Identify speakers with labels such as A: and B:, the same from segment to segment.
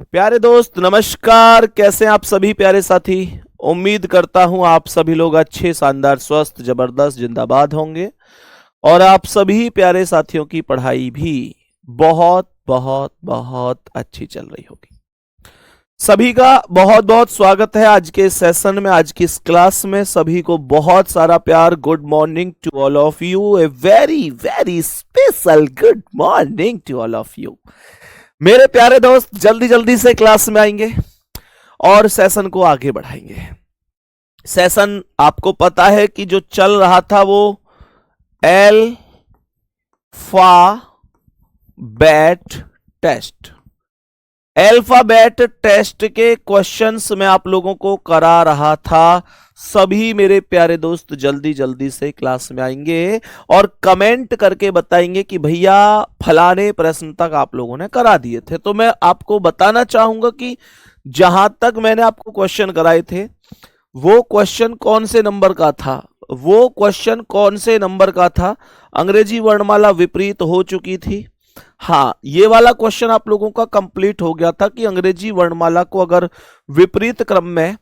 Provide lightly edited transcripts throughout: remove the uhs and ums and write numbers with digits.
A: प्यारे दोस्त नमस्कार। कैसे हैं आप सभी प्यारे साथी। उम्मीद करता हूं आप सभी लोग अच्छे, शानदार, स्वस्थ, जबरदस्त, जिंदाबाद होंगे और आप सभी प्यारे साथियों की पढ़ाई भी बहुत बहुत बहुत अच्छी चल रही होगी। सभी का बहुत बहुत स्वागत है आज के सेशन में, आज की इस क्लास में। सभी को बहुत सारा प्यार। Good morning to all of you. A very very special good morning to all of you. मेरे प्यारे दोस्त जल्दी जल्दी से क्लास में आएंगे और सेशन को आगे बढ़ाएंगे। सेशन आपको पता है कि जो चल रहा था वो अल्फाबेट टेस्ट। अल्फाबेट टेस्ट के क्वेश्चंस में आप लोगों को करा रहा था। सभी मेरे प्यारे दोस्त जल्दी जल्दी से क्लास में आएंगे और कमेंट करके बताएंगे कि भैया फलाने प्रश्न तक आप लोगों ने करा दिए थे। तो मैं आपको बताना चाहूंगा कि जहां तक मैंने आपको क्वेश्चन कराए थे वो क्वेश्चन कौन से नंबर का था, वो क्वेश्चन कौन से नंबर का था। अंग्रेजी वर्णमाला विपरीत हो चुकी थी। हाँ, ये वाला क्वेश्चन आप लोगों का कंप्लीट हो गया था कि अंग्रेजी वर्णमाला को अगर विपरीत क्रम में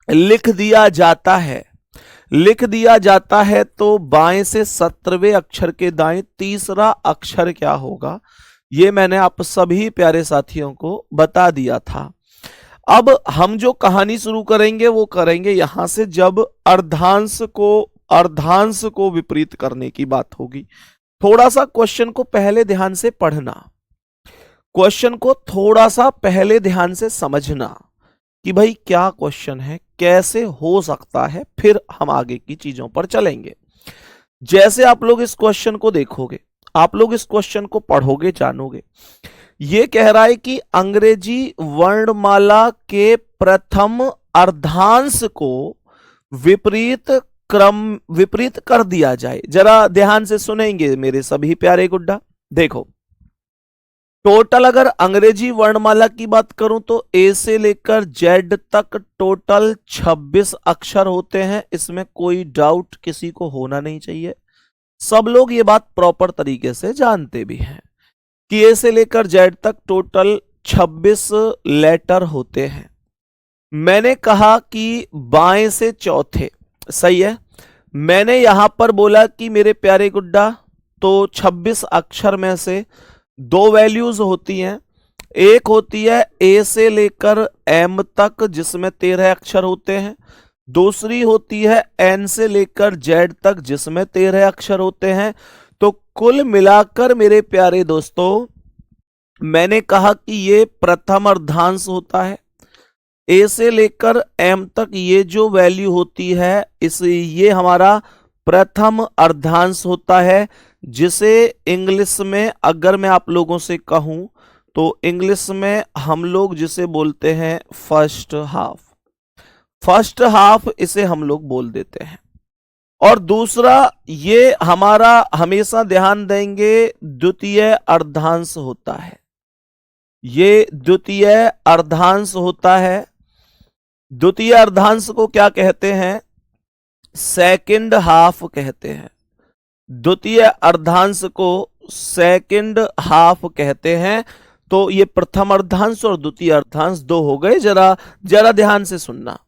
A: लिख दिया जाता है तो बाएं से 17वें अक्षर के दाएं तीसरा अक्षर क्या होगा, ये मैंने आप सभी प्यारे साथियों को बता दिया था। अब हम जो कहानी शुरू करेंगे वो करेंगे यहां से, जब अर्धांश को विपरीत करने की बात होगी। थोड़ा सा क्वेश्चन को पहले ध्यान से पढ़ना, क्वेश्चन को थोड़ा सा पहले ध्यान से समझना कि भाई क्या क्वेश्चन है, कैसे हो सकता है, फिर हम आगे की चीजों पर चलेंगे। जैसे आप लोग इस क्वेश्चन को देखोगे, आप लोग इस क्वेश्चन को पढ़ोगे, जानोगे। ये कह रहा है कि अंग्रेजी वर्णमाला के प्रथम अर्धांश को विपरीत कर दिया जाए। जरा ध्यान से सुनेंगे मेरे सभी प्यारे गुड्डा। देखो, टोटल अगर अंग्रेजी वर्णमाला की बात करूं तो ए से लेकर जेड तक टोटल 26 अक्षर होते हैं। इसमें कोई डाउट किसी को होना नहीं चाहिए। सब लोग ये बात प्रॉपर तरीके से जानते भी हैं कि ए से लेकर जेड तक टोटल 26 लेटर होते हैं। मैंने कहा कि बाएं से चौथे, सही है। मैंने यहां पर बोला कि मेरे प्यारे गुड्डा, तो 26 अक्षर में से दो वैल्यूज होती हैं। एक होती है ए से लेकर एम तक जिसमें 13 अक्षर होते हैं। दूसरी होती है एन से लेकर जेड तक जिसमें 13 अक्षर होते हैं। तो कुल मिलाकर मेरे प्यारे दोस्तों मैंने कहा कि ये प्रथम अर्धांश होता है। ए से लेकर एम तक ये जो वैल्यू होती है ये हमारा प्रथम अर्धांश होता है, जिसे इंग्लिश में अगर मैं आप लोगों से कहूं तो इंग्लिश में हम लोग जिसे बोलते हैं फर्स्ट हाफ इसे हम लोग बोल देते हैं। और दूसरा ये हमारा हमेशा ध्यान देंगे द्वितीय अर्धांश होता है। ये द्वितीय अर्धांश होता है। द्वितीय अर्धांश को क्या कहते हैं? सेकंड हाफ कहते हैं। द्वितीय अर्धांश को सेकंड हाफ कहते हैं। तो ये प्रथम अर्धांश और द्वितीय अर्धांश दो हो गए। जरा ध्यान से सुनना।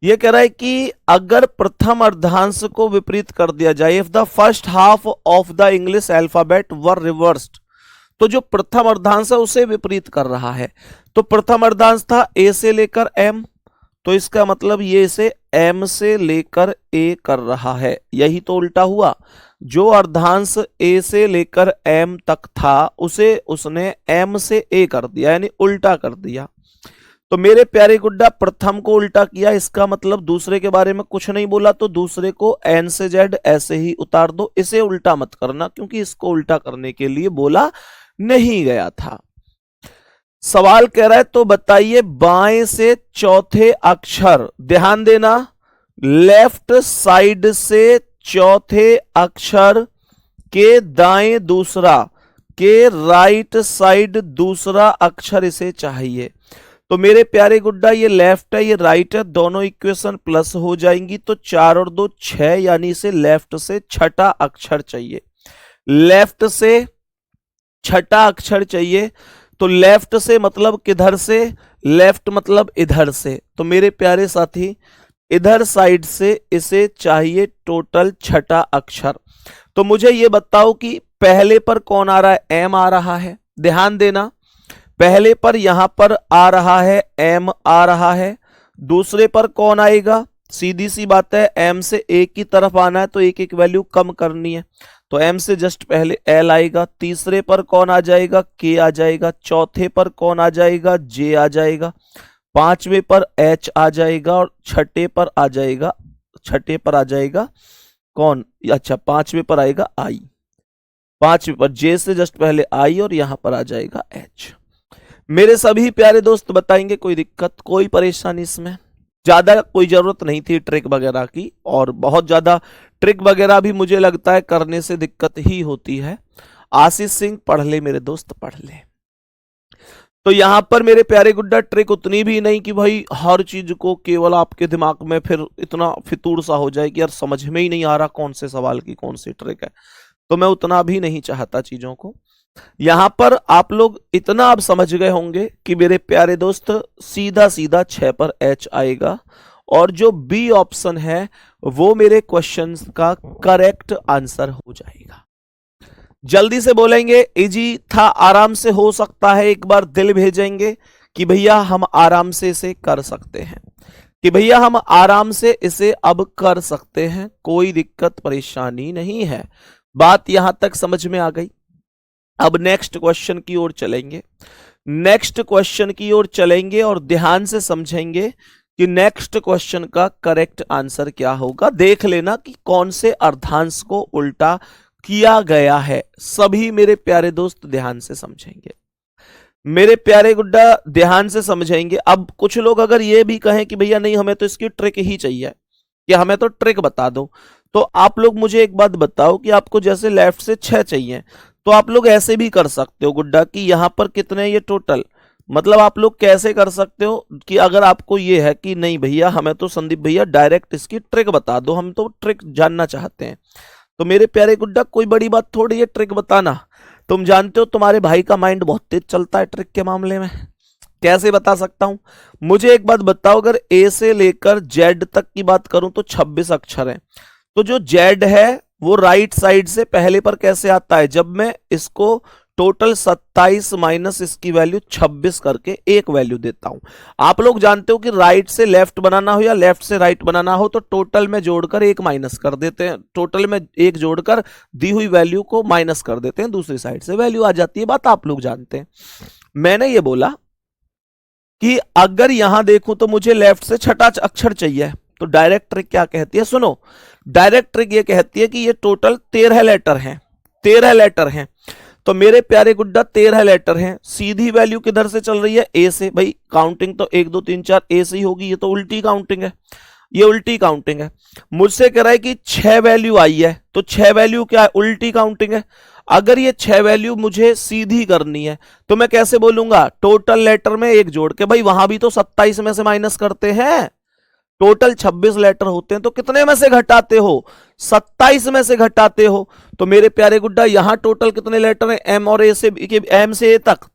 A: ये कह रहा है कि अगर प्रथम अर्धांश को विपरीत कर दिया जाए, if the first half of the English alphabet were reversed, तो जो प्रथम अर्धांश है उसे विपरीत कर रहा है। तो प्रथम अर्धांश था ए से लेकर एम, तो इसका मतलब ये इसे एम से लेकर ए कर रहा है। यही तो उल्टा हुआ। जो अर्धांश ए से लेकर एम तक था उसे उसने एम से ए कर दिया, यानी उल्टा कर दिया। तो मेरे प्यारे गुड्डा प्रथम को उल्टा किया, इसका मतलब दूसरे के बारे में कुछ नहीं बोला, तो दूसरे को एन से जेड ऐसे ही उतार दो। इसे उल्टा मत करना क्योंकि इसको उल्टा करने के लिए बोला नहीं गया था। सवाल कह रहा है तो बताइए बाएं से चौथे अक्षर, ध्यान देना, लेफ्ट साइड से चौथे अक्षर के दाएं दूसरा, के राइट साइड दूसरा अक्षर इसे चाहिए। तो मेरे प्यारे गुड्डा ये लेफ्ट है ये राइट है, दोनों इक्वेशन प्लस हो जाएंगी। तो 4 और 2 6, यानी इसे लेफ्ट से छठा अक्षर चाहिए। लेफ्ट से छठा अक्षर चाहिए। तो लेफ्ट से मतलब किधर से, लेफ्ट मतलब इधर से। तो मेरे प्यारे साथी इधर साइड से इसे चाहिए टोटल छठा अक्षर। तो मुझे ये बताओ कि पहले पर कौन आ रहा है, एम आ रहा है। ध्यान देना, पहले पर यहां पर आ रहा है एम आ रहा है। दूसरे पर कौन आएगा, सीधी सी बात है, एम से एक की तरफ आना है तो एक एक वैल्यू कम करनी है, तो एम से जस्ट पहले एल आएगा। तीसरे पर कौन आ जाएगा, के आ जाएगा। चौथे पर कौन आ जाएगा, जे आ जाएगा। पांचवे पर एच आ जाएगा और छठे पर आ जाएगा कौन, अच्छा पांचवे पर आएगा आई। पांचवे पर जे से जस्ट पहले आई और यहां पर आ जाएगा एच। मेरे सभी प्यारे दोस्त बताएंगे कोई दिक्कत, कोई परेशानी इसमें? ज्यादा कोई जरूरत नहीं थी ट्रिक वगैरह की, और बहुत ज्यादा ट्रिक वगैरह भी मुझे लगता है करने से दिक्कत ही होती है। आशीष सिंह पढ़ ले मेरे दोस्त, पढ़ ले। तो यहां पर मेरे प्यारे गुड्डा ट्रिक उतनी भी नहीं कि भाई हर चीज को केवल आपके दिमाग में फिर इतना फितूर सा हो जाए कि यार समझ में ही नहीं आ रहा कौन से सवाल की कौन सी ट्रिक है। तो मैं उतना भी नहीं चाहता चीजों को। यहां पर आप लोग इतना आप समझ गए होंगे कि मेरे प्यारे दोस्त सीधा सीधा 6 पर एच आएगा, और जो बी ऑप्शन है वो मेरे क्वेश्चन का करेक्ट आंसर हो जाएगा। जल्दी से बोलेंगे, इजी था, आराम से हो सकता है, एक बार दिल भेजेंगे कि भैया हम आराम से इसे कर सकते हैं, कि भैया हम आराम से इसे अब कर सकते हैं, कोई दिक्कत परेशानी नहीं है। बात यहां तक समझ में आ गई। अब नेक्स्ट क्वेश्चन की ओर चलेंगे, नेक्स्ट क्वेश्चन की ओर चलेंगे और ध्यान से समझेंगे कि नेक्स्ट क्वेश्चन का करेक्ट आंसर क्या होगा। देख लेना कि कौन से अर्धांश को उल्टा किया गया है। सभी मेरे प्यारे दोस्त ध्यान से समझेंगे, मेरे प्यारे गुड्डा ध्यान से समझेंगे। अब कुछ लोग अगर ये भी कहें कि भैया नहीं हमें तो इसकी ट्रिक ही चाहिए, कि हमें तो ट्रिक बता दो, तो आप लोग मुझे एक बात बताओ कि आपको जैसे लेफ्ट से 6 चाहिए तो आप लोग ऐसे भी कर सकते हो गुड्डा कि यहां पर कितने ये टोटल, मतलब आप लोग कैसे कर सकते हो कि अगर आपको ये है कि नहीं भैया हमें तो संदीप भैया डायरेक्ट इसकी ट्रिक बता दो, हम तो ट्रिक जानना चाहते हैं, तो मेरे प्यारे गुड्डा कोई बड़ी बात थोड़ी है ट्रिक बताना। तुम जानते हो तुम्हारे भाई का माइंड बहुत तेज चलता है ट्रिक के मामले में। कैसे बता सकता हूं, मुझे एक बात बताओ, अगर ए से लेकर जेड तक की बात करूं तो 26 अक्षर हैं, तो जो जेड है वो राइट साइड से पहले पर कैसे आता है, जब मैं इसको टोटल 27 माइनस इसकी वैल्यू 26 करके एक वैल्यू देता हूं। आप लोग जानते हो कि राइट से लेफ्ट बनाना हो या लेफ्ट से राइट बनाना हो तो टोटल में जोड़कर एक माइनस कर देते हैं, टोटल में एक जोड़कर दी हुई वैल्यू को माइनस कर देते हैं, दूसरी साइड से वैल्यू आ जाती है। बात आप लोग जानते हैं। मैंने ये बोला कि अगर यहां देखूं तो मुझे लेफ्ट से छठा अक्षर चाहिए, तो डायरेक्ट ट्रिक क्या कहती है, सुनो। डायरेक्ट ट्रिक ये कहती है कि ये टोटल 13 लेटर हैं, 13 लेटर हैं। तो मेरे प्यारे गुड्डा 13 लेटर हैं, सीधी वैल्यू किधर से चल रही है, ए से। भाई काउंटिंग तो 1 2 3 4 ए से ही होगी, ये तो उल्टी काउंटिंग है, ये उल्टी काउंटिंग है। मुझसे कह रहा है कि 6 वैल्यू आई है, तो 6 वैल्यू क्या है, उल्टी काउंटिंग है। अगर ये 6 वैल्यू मुझे सीधी करनी है तो मैं कैसे बोलूंगा, टोटल लेटर में एक जोड़ के। भाई वहां भी तो 27 में से माइनस करते हैं, टोटल 26 लेटर होते हैं, तो कितने में से घटाते हो, 27 में से घटाते हो। तो मेरे प्यारे गुड्डा यहां टोटल कितने लेटर हैं, एम और ए से, एम से ए तक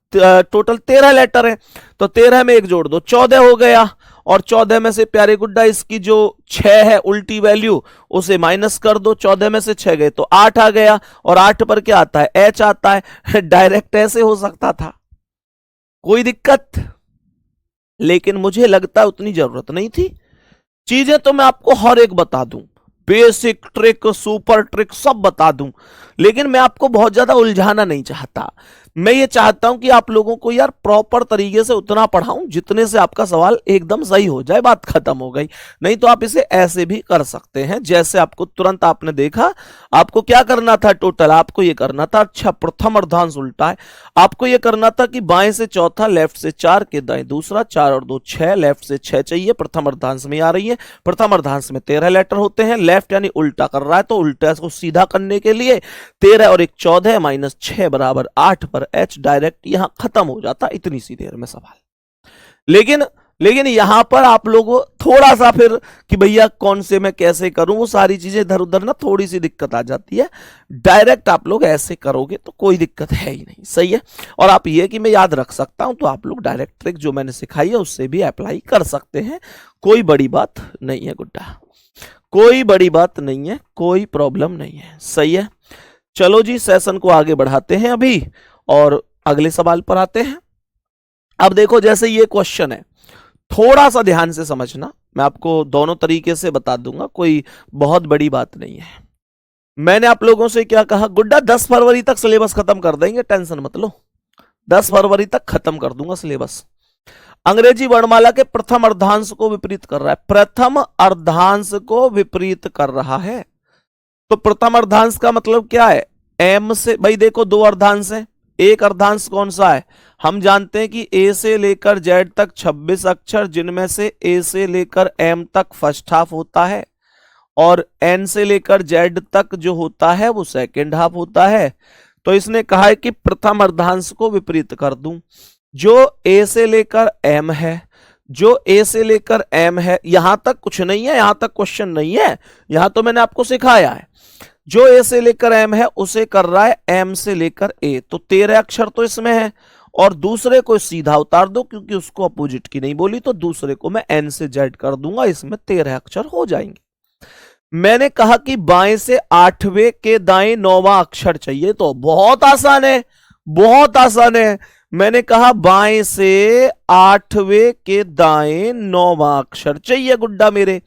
A: टोटल 13 लेटर हैं, तो 13 में एक जोड़ दो 14 हो गया, और 14 में से प्यारे गुड्डा इसकी जो 6 है उल्टी वैल्यू उसे माइनस कर दो, 14 में से 6 गए तो 8 आ गया, और 8 पर क्या आता है, एच आता है। डायरेक्ट ऐसे हो सकता था, कोई दिक्कत, लेकिन मुझे लगता है उतनी जरूरत नहीं थी। चीजें तो मैं आपको हर एक बता दूं, बेसिक ट्रिक सुपर ट्रिक सब बता दूं, लेकिन मैं आपको बहुत ज्यादा उलझाना नहीं चाहता। मैं ये चाहता हूं कि आप लोगों को यार प्रॉपर तरीके से उतना पढ़ाऊं जितने से आपका सवाल एकदम सही हो जाए, बात खत्म हो गई। नहीं तो आप इसे ऐसे भी कर सकते हैं जैसे आपको तुरंत आपने देखा। आपको क्या करना था, टोटल आपको ये करना था, अच्छा प्रथम अर्धांश उल्टा है, आपको ये करना था कि बाएं से चौथा, लेफ्ट से 4 के दाएं दूसरा, 4 और 2 6, लेफ्ट से 6 चाहिए, प्रथम अर्धांश में आ रही है। प्रथम अर्धांश में 13 लेटर होते हैं, लेफ्ट यानी उल्टा कर रहा है, तो उल्टा को सीधा करने के लिए 13 और 1 14 माइनस 6 बराबर 8 पर एच, डायरेक्ट यहां खत्म हो जाता इतनी सी देर में सवाल। लेकिन लेकिन यहां पर आप लोगों थोड़ा सा फिर कि भैया कौन से मैं कैसे करूं, वो सारी चीजें इधर उधर ना थोड़ी सी दिक्कत आ जाती है। डायरेक्ट आप लोग ऐसे करोगे तो कोई दिक्कत है ही नहीं, सही है। और आप ये कि मैं याद रख सकता हूं, तो आप लोग डायरेक्ट ट्रिक जो मैंने सिखाई है उससे भी अप्लाई कर सकते हैं, कोई बड़ी बात नहीं है गुड्डा, कोई बड़ी बात नहीं है, कोई प्रॉब्लम नहीं है, सही है। चलो जी सेशन को आगे बढ़ाते हैं अभी और अगले सवाल पर आते हैं। अब देखो जैसे ये क्वेश्चन है, थोड़ा सा ध्यान से समझना, मैं आपको दोनों तरीके से बता दूंगा, कोई बहुत बड़ी बात नहीं है। मैंने आप लोगों से क्या कहा, गुड्डा 10 फरवरी तक सिलेबस खत्म कर देंगे, टेंशन मत लो, 10 फरवरी तक खत्म कर दूंगा सिलेबस। अंग्रेजी वर्णमाला के प्रथम अर्धांश को विपरीत कर रहा है, प्रथम अर्धांश को विपरीत कर रहा है। तो प्रथम अर्धांश का मतलब क्या है, एम से, भाई देखो दो अर्धांश है, एक अर्धांश कौन सा है, हम जानते हैं कि ए से लेकर जेड तक 26 अक्षर, जिनमें से ए से लेकर एम तक फर्स्ट हाफ होता है और एन से लेकर जेड तक जो होता है वो सेकेंड हाफ होता है। तो इसने कहा है कि प्रथम अर्धांश को विपरीत कर दूं, जो ए से लेकर एम है, जो ए से लेकर एम है, यहां तक कुछ नहीं है, यहां तक क्वेश्चन नहीं है, यहां तो मैंने आपको सिखाया है। जो ए से लेकर एम है उसे कर रहा है एम से लेकर ए, तो 13 अक्षर तो इसमें है, और दूसरे को सीधा उतार दो क्योंकि उसको अपोजिट की नहीं बोली, तो दूसरे को मैं एन से जेड कर दूंगा, इसमें 13 अक्षर हो जाएंगे। मैंने कहा कि बाएं से 8वें के दाएं 9वां अक्षर चाहिए, तो बहुत आसान है, बहुत आसान है। मैंने कहा बाएं से 8वें के दाएं 9वां अक्षर चाहिए गुड्डा मेरे।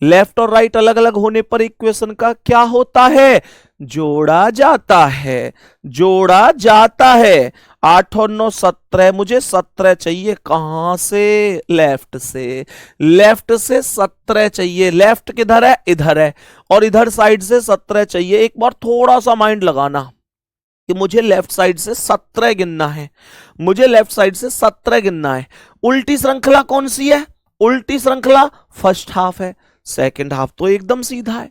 A: लेफ्ट और राइट अलग अलग होने पर इक्वेशन का क्या होता है, जोड़ा जाता है, जोड़ा जाता है। 8 और 9 17, मुझे 17 चाहिए, कहां से, लेफ्ट से, लेफ्ट से 17 चाहिए। लेफ्ट किधर है, इधर है, और इधर साइड से 17 चाहिए। एक बार थोड़ा सा माइंड लगाना कि मुझे लेफ्ट साइड से 17 गिनना है, मुझे लेफ्ट साइड से 17 गिनना है। उल्टी श्रृंखला कौन सी है, उल्टी श्रृंखला फर्स्ट हाफ है, सेकंड हाफ तो एकदम सीधा है,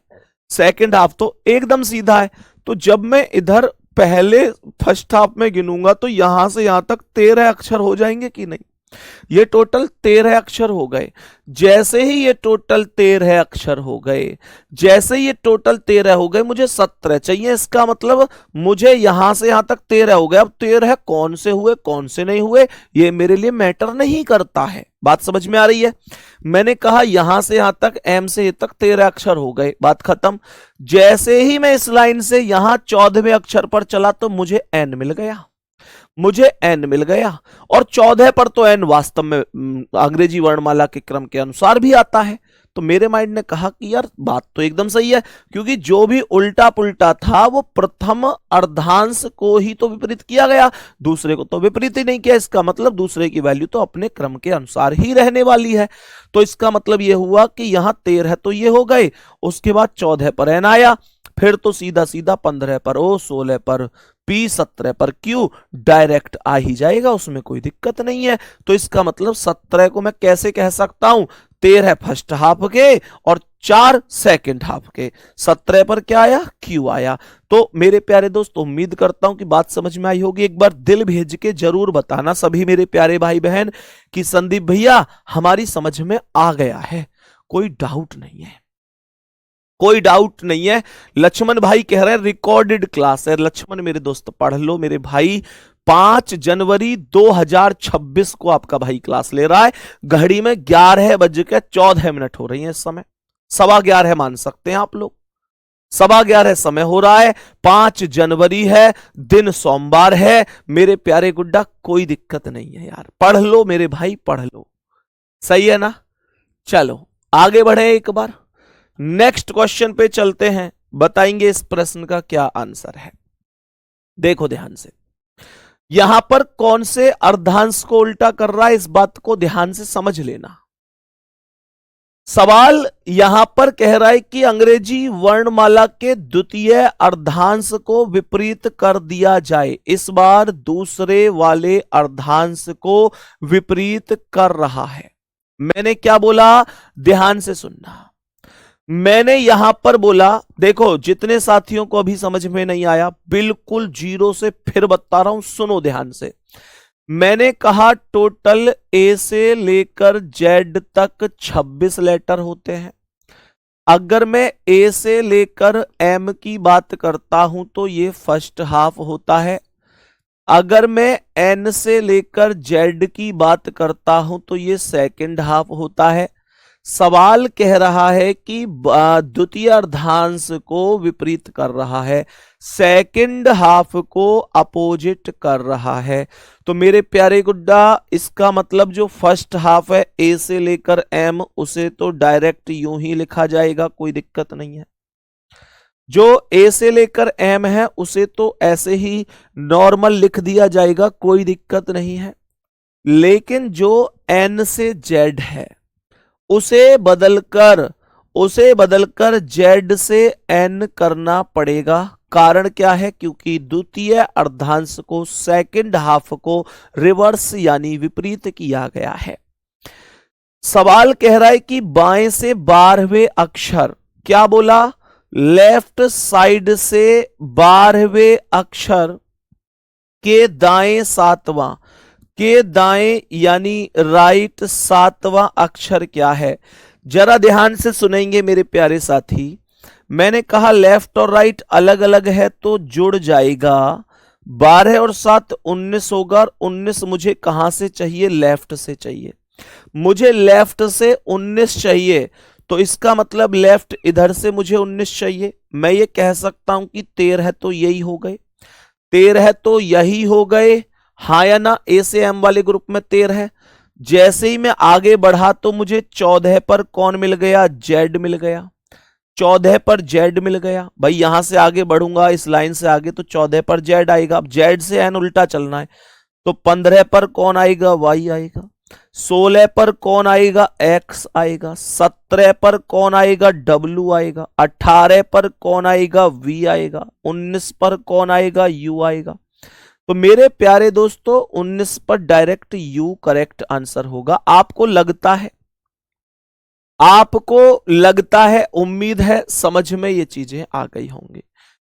A: सेकंड हाफ तो एकदम सीधा है। तो जब मैं इधर पहले फर्स्ट हाफ में गिनूंगा तो यहां से यहां तक 13 अक्षर हो जाएंगे कि नहीं, ये टोटल 13 अक्षर हो गए। जैसे ही ये टोटल 13 अक्षर हो गए, जैसे ये टोटल 13 हो गए, मुझे 17 चाहिए, इसका मतलब मुझे यहां से यहां तक 13 हो गए। अब 13 कौन से हुए कौन से नहीं हुए ये मेरे लिए मैटर नहीं करता है, बात समझ में आ रही है। मैंने कहा यहां से यहां तक एम से ए तक 13 अक्षर हो गए, बात खत्म। जैसे ही मैं इस लाइन से यहां 14वें अक्षर पर चला तो मुझे एन मिल गया, मुझे एन मिल गया। और 14 पर तो एन वास्तव में अंग्रेजी वर्णमाला के क्रम के अनुसार भी आता है। तो मेरे माइंड ने कहा कि यार बात तो एकदम सही है, क्योंकि जो भी उल्टा पुल्टा था वो प्रथम अर्धांश को ही तो विपरीत किया गया, दूसरे को तो विपरीत ही नहीं किया। इसका मतलब दूसरे की वैल्यू तो अपने क्रम के अनुसार ही रहने वाली है। तो इसका मतलब यह हुआ कि यहां 13 तो ये हो गए, उसके बाद 14 पर एन आया, फिर तो सीधा सीधा 15 पर ओ, 16 पर पी, 17 पर क्यू, डायरेक्ट आ ही जाएगा, उसमें कोई दिक्कत नहीं है। तो इसका मतलब 17 को मैं कैसे कह सकता हूं, 13 फर्स्ट हाफ के और 4 सेकंड हाफ के। 17 पर क्या आया, क्यू आया। तो मेरे प्यारे दोस्त उम्मीद करता हूं कि बात समझ में आई होगी। एक बार दिल भेज के जरूर बताना सभी मेरे प्यारे भाई बहन कि संदीप भैया हमारी समझ में आ गया है, कोई डाउट नहीं है, कोई डाउट नहीं है। लक्ष्मण भाई कह रहे हैं रिकॉर्डेड क्लास है। लक्ष्मण मेरे दोस्त पढ़ लो मेरे भाई, 5 जनवरी 2026 को आपका भाई क्लास ले रहा है। घड़ी में 11:14 हो रही है इस समय, 11:15 मान सकते हैं आप लोग, 11:15 समय हो रहा है। 5 जनवरी है, दिन सोमवार है। मेरे प्यारे गुड्डा कोई दिक्कत नहीं है यार, पढ़ लो मेरे भाई, पढ़ लो, सही है ना। चलो आगे बढ़े, एक बार नेक्स्ट क्वेश्चन पे चलते हैं, बताएंगे इस प्रश्न का क्या आंसर है। देखो ध्यान से, यहां पर कौन से अर्धांश को उल्टा कर रहा है, इस बात को ध्यान से समझ लेना। सवाल यहां पर कह रहा है कि अंग्रेजी वर्णमाला के द्वितीय अर्धांश को विपरीत कर दिया जाए। इस बार दूसरे वाले अर्धांश को विपरीत कर रहा है। मैंने क्या बोला, ध्यान से सुनना। मैंने यहां पर बोला, देखो जितने साथियों को अभी समझ में नहीं आया, बिल्कुल जीरो से फिर बता रहा हूं, सुनो ध्यान से। मैंने कहा टोटल ए से लेकर जेड तक 26 लेटर होते हैं। अगर मैं ए से लेकर एम की बात करता हूं तो ये फर्स्ट हाफ होता है। अगर मैं एन से लेकर जेड की बात करता हूं तो ये सेकंड हाफ होता है। सवाल कह रहा है कि द्वितीय अर्धांश को विपरीत कर रहा है, सेकंड हाफ को अपोजिट कर रहा है। तो मेरे प्यारे गुड्डा, इसका मतलब जो फर्स्ट हाफ है ए से लेकर एम, उसे तो डायरेक्ट यूं ही लिखा जाएगा, कोई दिक्कत नहीं है। जो ए से लेकर एम है उसे तो ऐसे ही नॉर्मल लिख दिया जाएगा, कोई दिक्कत नहीं है। लेकिन जो एन से जेड है उसे बदलकर जेड से एन करना पड़ेगा। कारण क्या है? क्योंकि द्वितीय अर्धांश को, सेकंड हाफ को रिवर्स यानी विपरीत किया गया है। सवाल कह रहा है कि बाएं से 12वें अक्षर, क्या बोला? लेफ्ट साइड से 12वें अक्षर के दाएं 7वां, के दाएं यानी राइट 7वां अक्षर क्या है? जरा ध्यान से सुनेंगे मेरे प्यारे साथी। मैंने कहा लेफ्ट और राइट अलग अलग है तो जुड़ जाएगा। 12 और 7 19 होगा, और 19 मुझे कहां से चाहिए? लेफ्ट से चाहिए। मुझे लेफ्ट से 19 चाहिए, तो इसका मतलब लेफ्ट इधर से मुझे 19 चाहिए। मैं ये कह सकता हूं कि 13 तो यही हो गए, 13 तो यही हो गए, हाँ या ना? ए से एम वाले ग्रुप में 13 है। जैसे ही मैं आगे बढ़ा तो मुझे 14 पर कौन मिल गया? जेड मिल गया। 14 पर जेड मिल गया। भाई यहां से आगे बढ़ूंगा इस लाइन से आगे तो 14 पर जेड आएगा। अब जेड से एन उल्टा चलना है तो 15 पर कौन आएगा? वाई आएगा। 16 पर कौन आएगा? एक्स आएगा। 17 पर कौन आएगा? डब्ल्यू आएगा। 18 पर कौन आएगा? वी आएगा। 19 पर कौन आएगा? यू आएगा। तो मेरे प्यारे दोस्तों 19 पर डायरेक्ट यू करेक्ट आंसर होगा। आपको लगता है, उम्मीद है समझ में ये चीजें आ गई होंगी।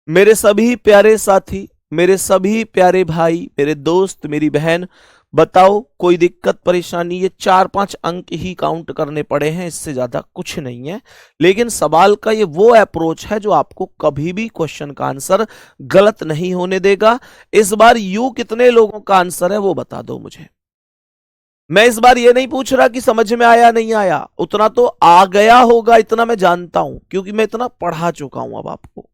A: मेरे सभी प्यारे साथी, मेरे सभी प्यारे भाई, मेरे दोस्त, मेरी बहन, बताओ कोई दिक्कत परेशानी? ये 4-5 अंक ही काउंट करने पड़े हैं, इससे ज्यादा कुछ नहीं है। लेकिन सवाल का ये वो अप्रोच है जो आपको कभी भी क्वेश्चन का आंसर गलत नहीं होने देगा। इस बार यू कितने लोगों का आंसर है वो बता दो मुझे। मैं इस बार ये नहीं पूछ रहा कि समझ में आया नहीं आया, उतना तो आ गया होगा, इतना मैं जानता हूं क्योंकि मैं इतना पढ़ा चुका हूं। अब आपको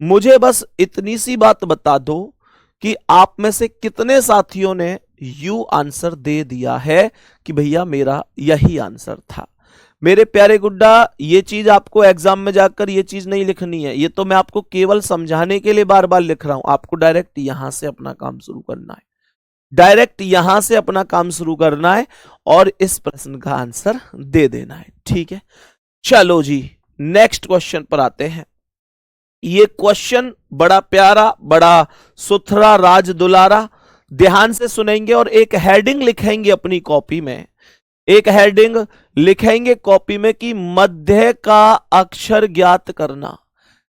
A: मुझे बस इतनी सी बात बता दो कि आप में से कितने साथियों ने यू आंसर दे दिया है कि भैया मेरा यही आंसर था। मेरे प्यारे गुड्डा, ये चीज आपको एग्जाम में जाकर ये चीज नहीं लिखनी है, ये तो मैं आपको केवल समझाने के लिए बार बार लिख रहा हूं। आपको डायरेक्ट यहां से अपना काम शुरू करना है, डायरेक्ट यहां से अपना काम शुरू करना है और इस प्रश्न का आंसर दे देना है। ठीक है, चलो जी नेक्स्ट क्वेश्चन पर आते हैं। ये क्वेश्चन बड़ा प्यारा, बड़ा सुथरा, राज दुलारा, ध्यान से सुनेंगे और एक हेडिंग लिखेंगे अपनी कॉपी में। एक हेडिंग लिखेंगे कॉपी में कि मध्य का अक्षर ज्ञात करना।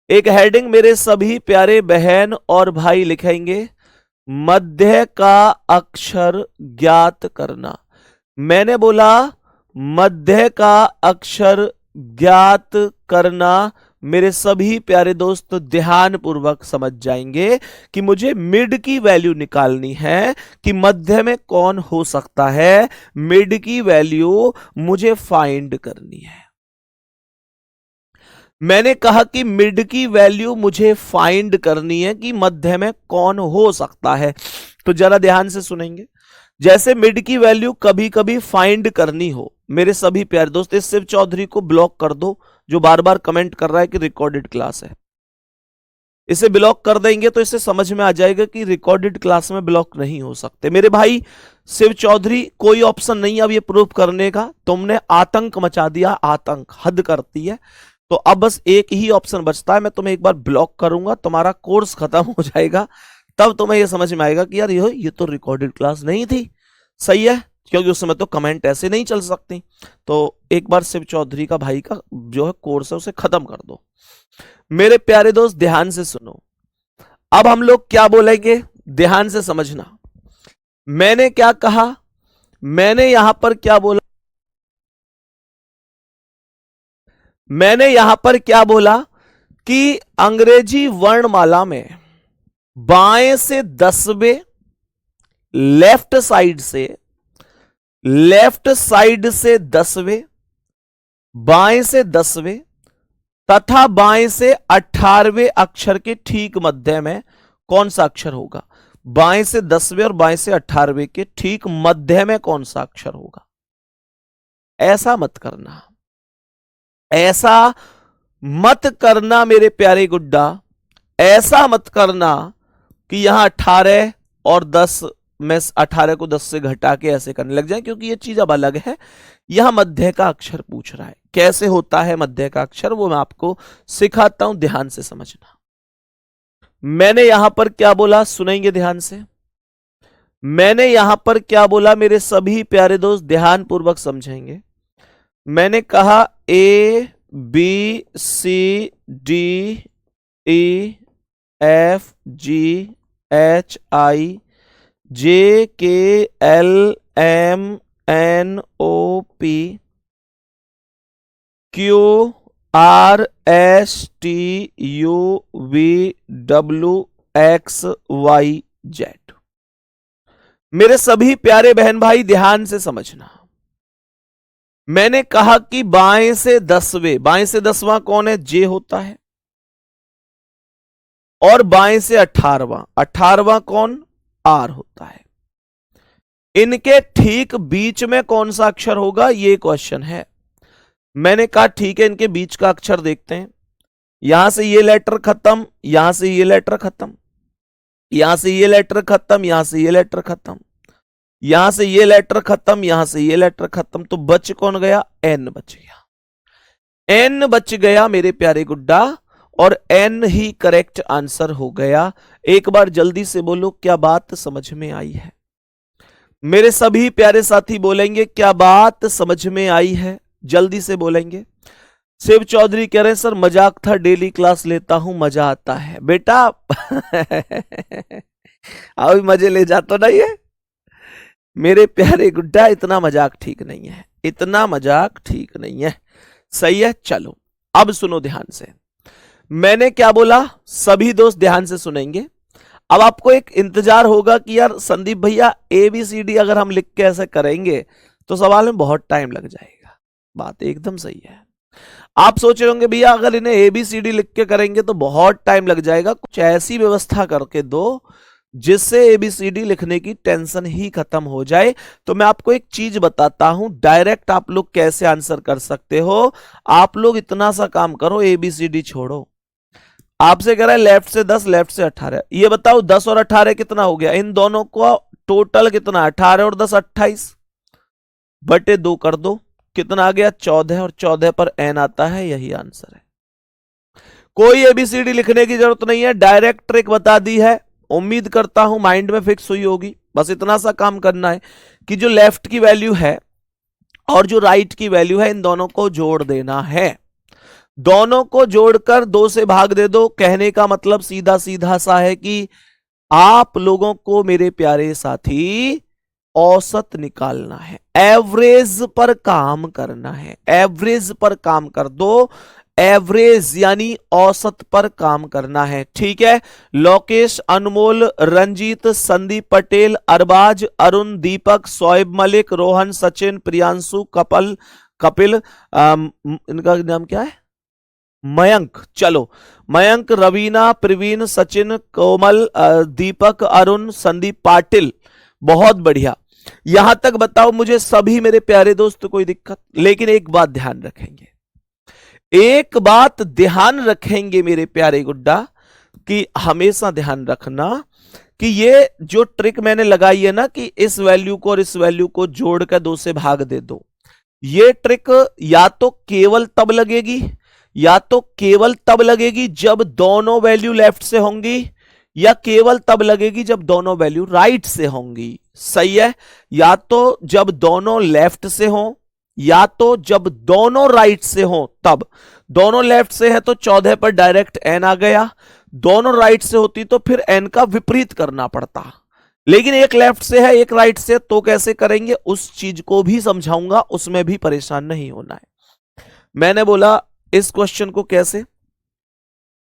A: एक हेडिंग मेरे सभी प्यारे बहन और भाई लिखेंगे, मध्य का अक्षर ज्ञात करना। मैंने बोला मध्य का अक्षर ज्ञात करना। मेरे सभी प्यारे दोस्त ध्यान पूर्वक समझ जाएंगे कि मुझे मिड की वैल्यू निकालनी है कि मध्य में कौन हो सकता है। मिड की वैल्यू मुझे फाइंड करनी है। मैंने कहा कि मिड की वैल्यू मुझे फाइंड करनी है कि मध्य में कौन हो सकता है। तो जरा ध्यान से सुनेंगे। जैसे मिड की वैल्यू कभी कभी फाइंड करनी हो, मेरे सभी प्यारे दोस्त इस शिव चौधरी को ब्लॉक कर दो जो बार बार कमेंट कर रहा है कि रिकॉर्डेड क्लास है। इसे ब्लॉक कर देंगे तो इसे समझ में आ जाएगा कि रिकॉर्डेड क्लास में ब्लॉक नहीं हो सकते। मेरे भाई शिव चौधरी, कोई ऑप्शन नहीं अब ये प्रूफ करने का। तुमने आतंक मचा दिया, आतंक, हद करती है। तो अब बस एक ही ऑप्शन बचता है, मैं तुम्हें एक बार ब्लॉक करूंगा, तुम्हारा कोर्स खत्म हो जाएगा, तब तुम्हें यह समझ में आएगा कि यार ये तो रिकॉर्डेड क्लास नहीं थी। सही है, क्योंकि उस समय तो कमेंट ऐसे नहीं चल सकती। तो एक बार शिव चौधरी का भाई का जो है कोर्स है उसे खत्म कर दो। मेरे प्यारे दोस्त ध्यान से सुनो, अब हम लोग क्या बोलेंगे, ध्यान से समझना। मैंने क्या कहा, मैंने यहां पर क्या बोला, मैंने यहां पर क्या बोला कि अंग्रेजी वर्णमाला में बाएं से 10वें, लेफ्ट साइड से, लेफ्ट साइड से 10वें, बाएं से 10वें तथा बाएं से 18वें अक्षर के ठीक मध्य में कौन सा अक्षर होगा। बाएं से 10वें और बाएं से 18वें के ठीक मध्य में कौन सा अक्षर होगा। ऐसा मत करना, ऐसा मत करना मेरे प्यारे गुड्डा, ऐसा मत करना कि यहां 18 और 10 में 18 को 10 से घटा के ऐसे करने लग जाए, क्योंकि ये चीज अब अलग है। यहां मध्य का अक्षर पूछ रहा है, कैसे होता है मध्य का अक्षर, वो मैं आपको सिखाता हूं, ध्यान से समझना। मैंने यहां पर क्या बोला, सुनेंगे ध्यान से। मैंने यहां पर क्या बोला मेरे सभी प्यारे दोस्त, ध्यान पूर्वक समझेंगे। मैंने कहा A B C D E F G H I J K L M N O P Q R S T U V W X Y Z। मेरे सभी प्यारे बहन भाई ध्यान से समझना। मैंने कहा कि बाएं से 10वें, बाएं से 10वां कौन है, जे होता है, और बाएं से 18वां, 18वां कौन, आर होता है। इनके ठीक बीच में कौन सा अक्षर होगा, ये क्वेश्चन है। मैंने कहा ठीक है, इनके बीच का अक्षर देखते हैं। यहां से ये लेटर खत्म, यहां से ये लेटर खत्म, यहां से ये लेटर खत्म, यहां से ये लेटर खत्म, यहां से ये लेटर खत्म, यहां से ये लेटर खत्म, तो बच कौन गया, एन बच गया। एन बच गया मेरे प्यारे गुड्डा, और एन ही करेक्ट आंसर हो गया। एक बार जल्दी से बोलो, क्या बात समझ में आई है। मेरे सभी प्यारे साथी बोलेंगे, क्या बात समझ में आई है, जल्दी से बोलेंगे। शिव चौधरी कह रहे हैं सर मजाक था, डेली क्लास लेता हूं, मजा आता है। बेटा अभी मजे ले जाता ना ये मेरे प्यारे गुड्डा, इतना मजाक ठीक नहीं है, इतना मजाक ठीक नहीं है, सही है। चलो अब सुनो ध्यान से, मैंने क्या बोला, सभी दोस्त ध्यान से सुनेंगे। अब आपको एक इंतजार होगा कि यार संदीप भैया ABCD अगर हम लिख के ऐसे करेंगे तो सवाल में बहुत टाइम लग जाएगा। बात एकदम सही है। आप सोच रहे होंगे भैया अगर इन्हें ABCD लिख के करेंगे तो बहुत टाइम लग जाएगा, कुछ ऐसी व्यवस्था करके दो जिससे ABCD लिखने की टेंशन ही खत्म हो जाए। तो मैं आपको एक चीज बताता हूं, डायरेक्ट आप लोग कैसे आंसर कर सकते हो। आप लोग इतना सा काम करो, ABCD छोड़ो। आपसे कह रहा है लेफ्ट से 10, लेफ्ट से 18, ये बताओ 10 और 18 कितना हो गया, इन दोनों को टोटल कितना, 18 और 10 28, बटे 2 कर दो, कितना आ गया 14, और 14 पर n आता है, यही आंसर है। कोई ABCD लिखने की जरूरत नहीं है, डायरेक्ट ट्रिक बता दी है, उम्मीद करता हूं माइंड में फिक्स हुई होगी। बस इतना सा काम करना है कि जो लेफ्ट की वैल्यू है और जो राइट की वैल्यू है, इन दोनों को जोड़ देना है। दोनों को जोड़कर 2 से भाग दे दो। कहने का मतलब सीधा सीधा सा है कि आप लोगों को मेरे प्यारे साथी औसत निकालना है, एवरेज पर काम करना है। एवरेज पर काम कर दो, एवरेज यानी औसत पर काम करना है, ठीक है। लोकेश, अनमोल, रंजीत, संदीप पटेल, अरबाज, अरुण, दीपक, शोएब मलिक, रोहन, सचिन, प्रियांशु, कपिल, इनका नाम क्या है, मयंक। चलो मयंक, रवीना, प्रवीण, सचिन, कोमल, दीपक, अरुण, संदीप, पाटिल, बहुत बढ़िया। यहां तक बताओ मुझे सभी मेरे प्यारे दोस्त, कोई दिक्कत। लेकिन एक बात ध्यान रखेंगे, एक बात ध्यान रखेंगे मेरे प्यारे गुड्डा, कि हमेशा ध्यान रखना कि ये जो ट्रिक मैंने लगाई है ना, कि इस वैल्यू को और इस वैल्यू को जोड़कर 2 से भाग दे दो, ये ट्रिक या तो केवल तब लगेगी, या तो केवल तब लगेगी जब दोनों वैल्यू लेफ्ट से होंगी, या केवल तब लगेगी जब दोनों वैल्यू राइट से होंगी। सही है, या तो जब दोनों लेफ्ट से हो, या तो जब दोनों राइट से हो तब। दोनों लेफ्ट से है तो 14 पर डायरेक्ट n आ गया, दोनों राइट से होती तो फिर n का विपरीत करना पड़ता। लेकिन एक लेफ्ट से है एक राइट से, तो कैसे करेंगे उस चीज को भी समझाऊंगा, उसमें भी परेशान नहीं होना है। मैंने बोला इस क्वेश्चन को कैसे,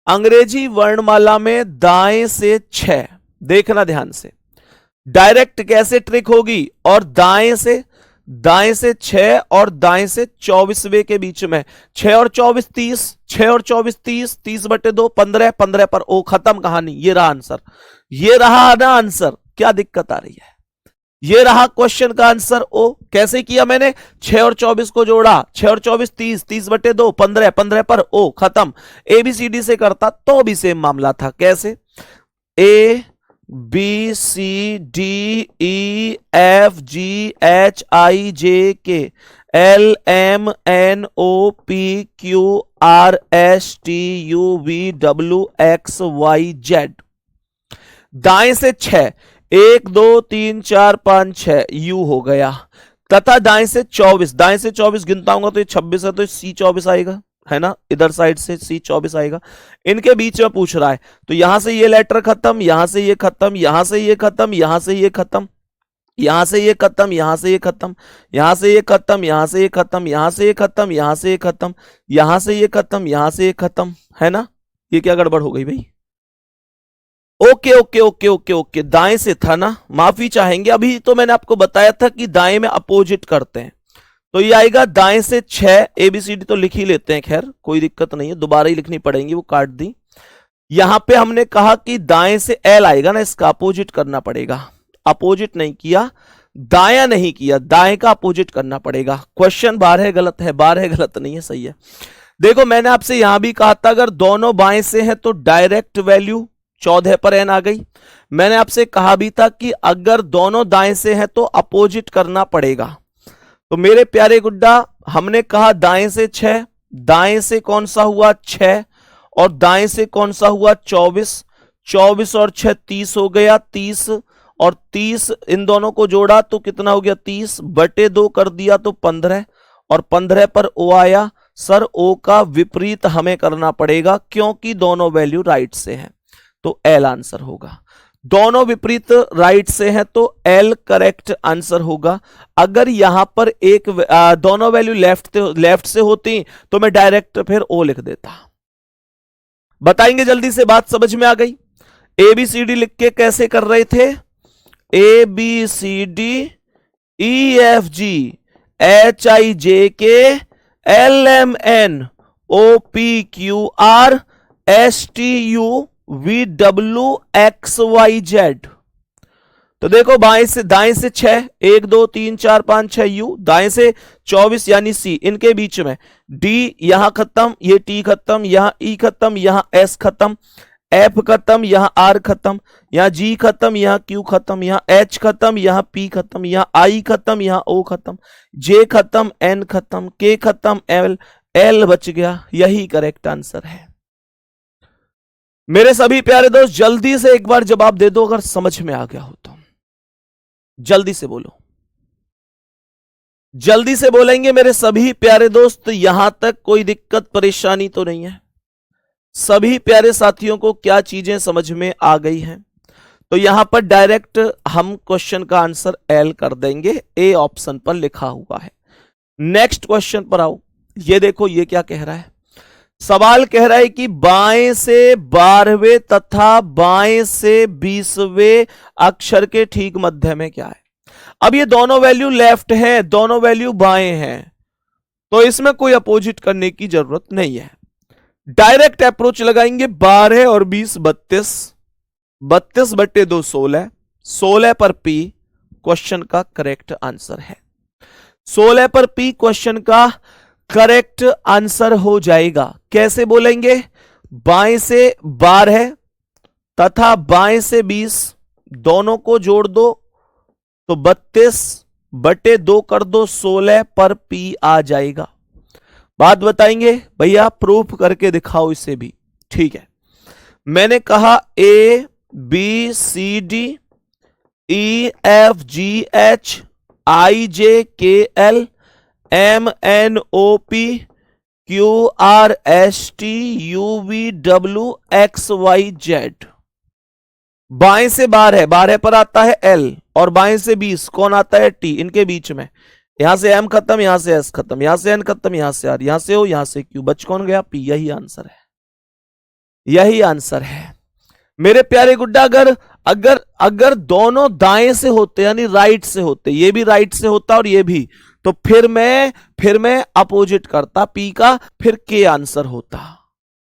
A: अंग्रेजी वर्णमाला में दाएं से 6, देखना ध्यान से, डायरेक्ट कैसे ट्रिक होगी, और दाएं से 6 और दाएं से 24वें के बीच में 6 और 24 30, 6 और 24 30, 30/2 15, 15 पर ओ, खत्म कहानी। ये रहा आंसर, ये रहा ना आंसर, क्या दिक्कत आ रही है, ये रहा क्वेश्चन का आंसर ओ। कैसे किया मैंने, 6 और 24 को जोड़ा, 6 और 24 30, 30/2 15, 15 पर ओ, खत्म। ABCD से करता तो भी सेम मामला था, कैसे, ABCDEFGHIJK LMNOPQRSTUVWXYZ, दाएं से 6, 1 2 3 4 5 6 यू हो गया, तथा दाएं से 24, दाएं से 24 गिनता हूंगा तो ये 26 है, तो C24 आएगा, है ना, इधर साइड से C24 आएगा। इनके बीच में पूछ रहा है, तो यहां से ये लेटर खत्म, यहां से ये खत्म, यहां से ये खत्म, यहां से ये खत्म, यहां से ये खत्म, यहां से ये खत्म, यहां से ये खत्म, यहां से ये खत्म, यहां से ये खत्म, यहां से ये खत्म, यहां से ये खत्म, यहां से ये खत्म, है ना। ये क्या गड़बड़ हो गई भाई, okay okay okay okay okay, दाएं से था ना, माफी चाहेंगे, अभी तो मैंने आपको बताया था कि दाएं में अपोजिट करते हैं, तो ये आएगा दाएं से 6, ABCD तो लिख ही लेते हैं, खैर कोई दिक्कत नहीं है, दोबारा ही लिखनी पड़ेगी, वो काट दी। यहां पे हमने कहा कि दाएं से L आएगा ना, इसका अपोजिट करना पड़ेगा, अपोजिट नहीं किया, दाया नहीं किया, दाएं का अपोजिट करना पड़ेगा। क्वेश्चन 12 गलत है, 12 गलत नहीं है, सही है। देखो मैंने आपसे यहां भी कहा था अगर दोनों बाएं से हैं तो डायरेक्ट वैल्यू 14 पर n आ गई। मैंने आपसे कहा भी था कि अगर दोनों दाएं से हैं तो अपोजिट करना पड़ेगा। तो मेरे प्यारे गुड्डा, हमने कहा दाएं से 6, दाएं से कौन सा हुआ 6, और दाएं से कौन सा हुआ 24, 24 और 6 30 हो गया, 30 और 30 इन दोनों को जोड़ा तो कितना हो गया 30/2 कर दिया तो 15, और 15 पर ओ आया। सर ओ का विपरीत हमें करना पड़ेगा क्योंकि दोनों वैल्यू राइट से हैं, तो एल आंसर होगा। दोनों विपरीत राइट से हैं तो एल करेक्ट आंसर होगा। अगर यहां पर एक दोनों वैल्यू लेफ्ट से होती तो मैं डायरेक्ट फिर ओ लिख देता। बताएंगे जल्दी से, बात समझ में आ गई। ABCD लिख के कैसे कर रहे थे, ABCD EFGHIJK LMNOPQRSTUVWXYZ। तो देखो बाएं से दाएं से 6, 1 2 3 4 5 6 यू, दाएं से 24 यानी सी, इनके बीच में डी, यहां खत्म, ये टी खत्म, यहां ई खत्म, यहां एस खत्म, एफ खत्म, यहां आर खत्म, यहां जी खत्म, यहां क्यू खत्म, यहां एच खत्म, यहां पी खत्म, यहां आई खत्म, यहां ओ खत्म, जे खत्म, एन खत्म, के खत्म, एल, एल बच गया। यही करेक्ट आंसर है। मेरे सभी प्यारे दोस्त जल्दी से एक बार जवाब दे दो अगर समझ में आ गया हो तो, जल्दी से बोलो, जल्दी से बोलेंगे मेरे सभी प्यारे दोस्त। यहां तक कोई दिक्कत परेशानी तो नहीं है, सभी प्यारे साथियों को क्या चीजें समझ में आ गई हैं। तो यहां पर डायरेक्ट हम क्वेश्चन का आंसर एल कर देंगे, ए ऑप्शन पर लिखा हुआ है। नेक्स्ट क्वेश्चन पर आओ, ये देखो ये क्या कह रहा है। सवाल कह रहा है कि बाएं से 12वें तथा बाएं से 20वें अक्षर के ठीक मध्य में क्या है। अब ये दोनों वैल्यू लेफ्ट है, दोनों वैल्यू बाएं हैं, तो इसमें कोई अपोजिट करने की जरूरत नहीं है। डायरेक्ट अप्रोच लगाएंगे, 12 और 20 32, 32/2 16, 16 पर पी क्वेश्चन का करेक्ट आंसर है। 16 पर पी क्वेश्चन का करेक्ट आंसर हो जाएगा। कैसे बोलेंगे, बाएं से 12 तथा बाएं से 20 दोनों को जोड़ दो तो 32/2 कर दो, 16 पर पी आ जाएगा। बात बताएंगे भैया, प्रूफ करके दिखाओ इसे भी, ठीक है। मैंने कहा ABCD EFGHIJKL MNOPQRSTUVWXYZ। बाएं से 12 पर आता है एल, और बाएं से 20 कौन आता है टी, इनके बीच में यहां से एम खत्म, यहां से एस खत्म, यहां से एन खत्म, यहां से आर, यहां से ओ, यहां से क्यू, बच कौन गया पी। यही आंसर है, यही आंसर है मेरे प्यारे गुड्डा। अगर अगर अगर दोनों दाएं से होते यानी राइट से होते, ये भी राइट से होता और ये भी, तो फिर मैं अपोजिट करता पी का, फिर के आंसर होता,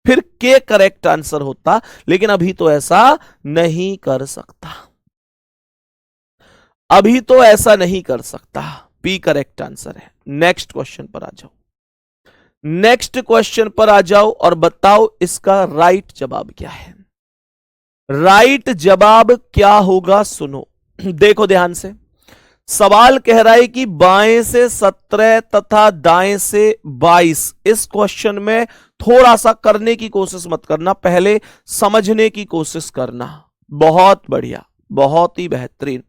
A: फिर के करेक्ट आंसर होता, लेकिन अभी तो ऐसा नहीं कर सकता, अभी तो ऐसा नहीं कर सकता, पी करेक्ट आंसर है। नेक्स्ट क्वेश्चन पर आ जाओ, नेक्स्ट क्वेश्चन पर आ जाओ और बताओ इसका राइट जवाब क्या है। राइट जवाब क्या होगा सुनो, देखो ध्यान से। सवाल कह रहा है कि बाएं से 17 तथा दाएं से 22। इस क्वेश्चन में थोड़ा सा करने की कोशिश मत करना, पहले समझने की कोशिश करना। बहुत बढ़िया, बहुत ही बेहतरीन,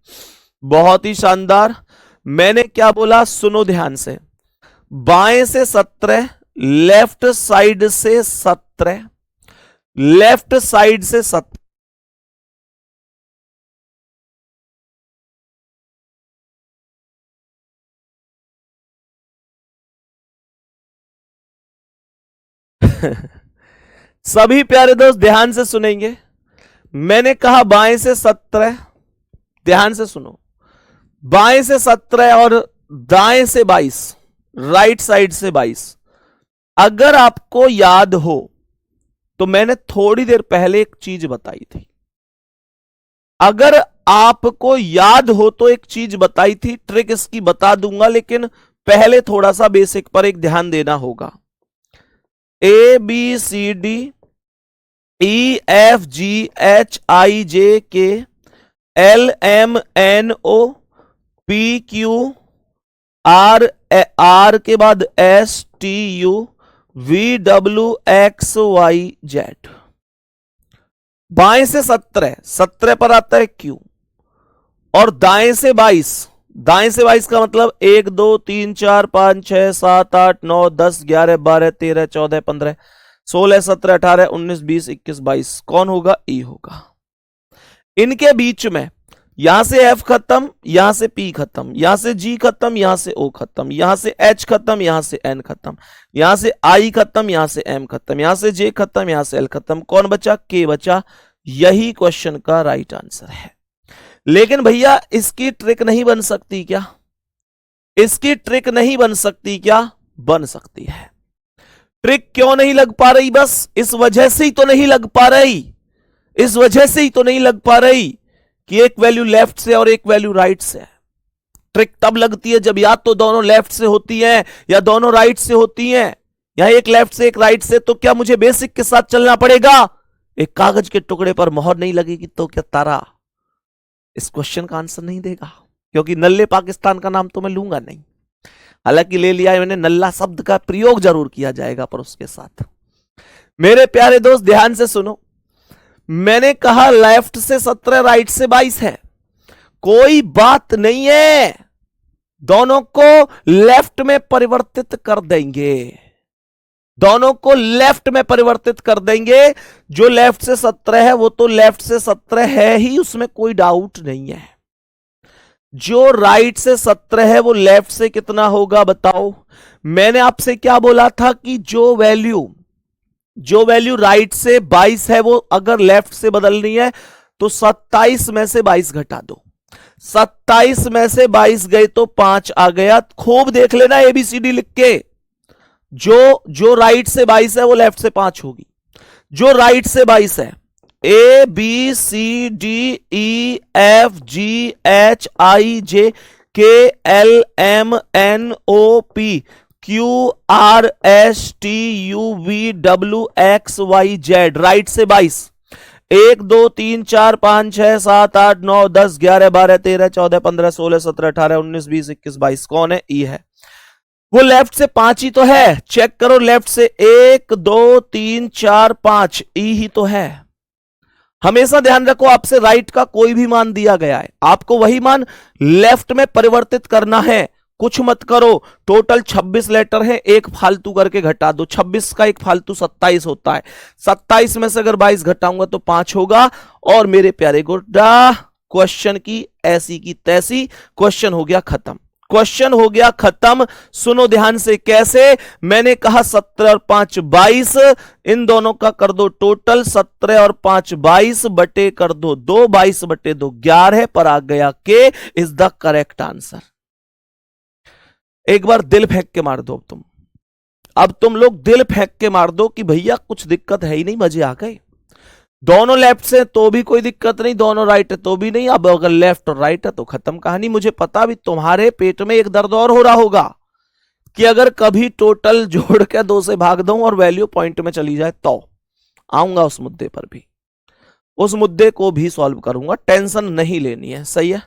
A: बहुत ही शानदार। मैंने क्या बोला सुनो ध्यान से। बाएं से 17, लेफ्ट साइड से 17, लेफ्ट साइड से 17। सभी प्यारे दोस्त ध्यान से सुनेंगे। मैंने कहा बाएं से 17, ध्यान से सुनो, बाएं से 17 और दाएं से 22, राइट साइड से 22। अगर आपको याद हो तो मैंने थोड़ी देर पहले एक चीज बताई थी, अगर आपको याद हो तो एक चीज बताई थी, ट्रिक इसकी बता दूंगा, लेकिन पहले थोड़ा सा बेसिक पर एक ध्यान देना होगा। A B C D E F G H I J K L M N O P Q R, R के बाद S T U V W X Y Z. बाएं से 17, 17 पर आता है क्यू, और दाएं से 22, दाएं से 22 का मतलब 1 2 3 4 5 6 7 8 9 10 11 12 13 14 15 16 17 18 19 20 21 22, कौन होगा ई होगा। इनके बीच में यहां से एफ खत्म, यहां से पी खत्म, यहां से जी खत्म, यहां से ओ खत्म, यहां से एच खत्म, यहां से एन खत्म, यहां से आई खत्म, यहां से एम खत्म, यहां से जे खत्म, यहां से एल खत्म, कौन बचा के बचा। यही क्वेश्चन का राइट आंसर है। लेकिन भैया इसकी ट्रिक नहीं बन सकती क्या, इसकी ट्रिक नहीं बन सकती क्या, बन सकती है। ट्रिक क्यों नहीं लग पा रही, बस इस वजह से ही तो नहीं लग पा रही, इस वजह से ही तो नहीं लग पा रही कि एक वैल्यू लेफ्ट से और एक वैल्यू राइट से है। ट्रिक तब लगती है जब या तो दोनों लेफ्ट से होती हैं या दोनों राइट से होती हैं, या एक लेफ्ट से एक राइट से। तो क्या मुझे बेसिक के साथ चलना पड़ेगा, एक कागज के टुकड़े पर मोहर नहीं लगेगी तो क्या तारा इस क्वेश्चन का आंसर नहीं देगा, क्योंकि नल्ले पाकिस्तान का नाम तो मैं लूंगा नहीं। हालांकि ले लिया है मैंने, नल्ला शब्द का प्रयोग जरूर किया जाएगा पर उसके साथ। मेरे प्यारे दोस्त ध्यान से सुनो, मैंने कहा लेफ्ट से 17 राइट से 22 है, कोई बात नहीं है, दोनों को लेफ्ट में परिवर्तित कर देंगे, दोनों को लेफ्ट में परिवर्तित कर देंगे। जो लेफ्ट से 17 है वो तो लेफ्ट से 17 है ही, उसमें कोई डाउट नहीं है। जो राइट से 17 है वो लेफ्ट से कितना होगा बताओ। मैंने आपसे क्या बोला था कि जो वैल्यू राइट से 22 है वो अगर लेफ्ट से बदलनी है तो 27 में से 22 घटा दो, 27 में से 22 गए तो 5 आ गया। खूब देख लेना एबीसीडी लिख के, जो राइट से 22 है वो लेफ्ट से 5 होगी। जो राइट से 22 है A B C D E F G H I J K L M N O P Q R S T U V W X Y Z, right से 22। 1 2 3 4 5 6 7 8 9 10 11 12 13 14 15 16 17 18 19 20 21 22, कौन है ई है। वो लेफ्ट से 5 ही तो है, चेक करो लेफ्ट से 1 2 3 4 5 ई ही तो है। हमेशा ध्यान रखो आपसे राइट का कोई भी मान दिया गया है, आपको वही मान लेफ्ट में परिवर्तित करना है, कुछ मत करो, टोटल 26 लेटर है, एक फालतू करके घटा दो, 26 का एक फालतू 27 होता है, 27 में से अगर 22 घटाऊंगा तो 5 होगा। और मेरे प्यारे गुड्डा क्वेश्चन की ऐसी की तैसी, क्वेश्चन हो गया खत्म, क्वेश्चन हो गया खत्म। सुनो ध्यान से कैसे, मैंने कहा 17 और 5 22, इन दोनों का कर दो टोटल, 17 और 5 22 बटे कर दो 2, 22 बटे 2 11 पर आ गया के इज द करेक्ट आंसर। एक बार दिल फेंक के मार दो अब तुम लोग दिल फेंक के मार दो कि भैया कुछ दिक्कत है ही नहीं, मजे आ गए। दोनों लेफ्ट से तो भी कोई दिक्कत नहीं, दोनों राइट है तो भी नहीं, अब अगर लेफ्ट और राइट है तो खत्म कहानी। मुझे पता भी तुम्हारे पेट में एक दर्द और हो रहा होगा कि अगर कभी टोटल जोड़ के 2 से भाग दूं और वैल्यू पॉइंट में चली जाए तो आऊंगा उस मुद्दे पर भी, उस मुद्दे को भी सॉल्व करूंगा, टेंशन नहीं लेनी है, सही है।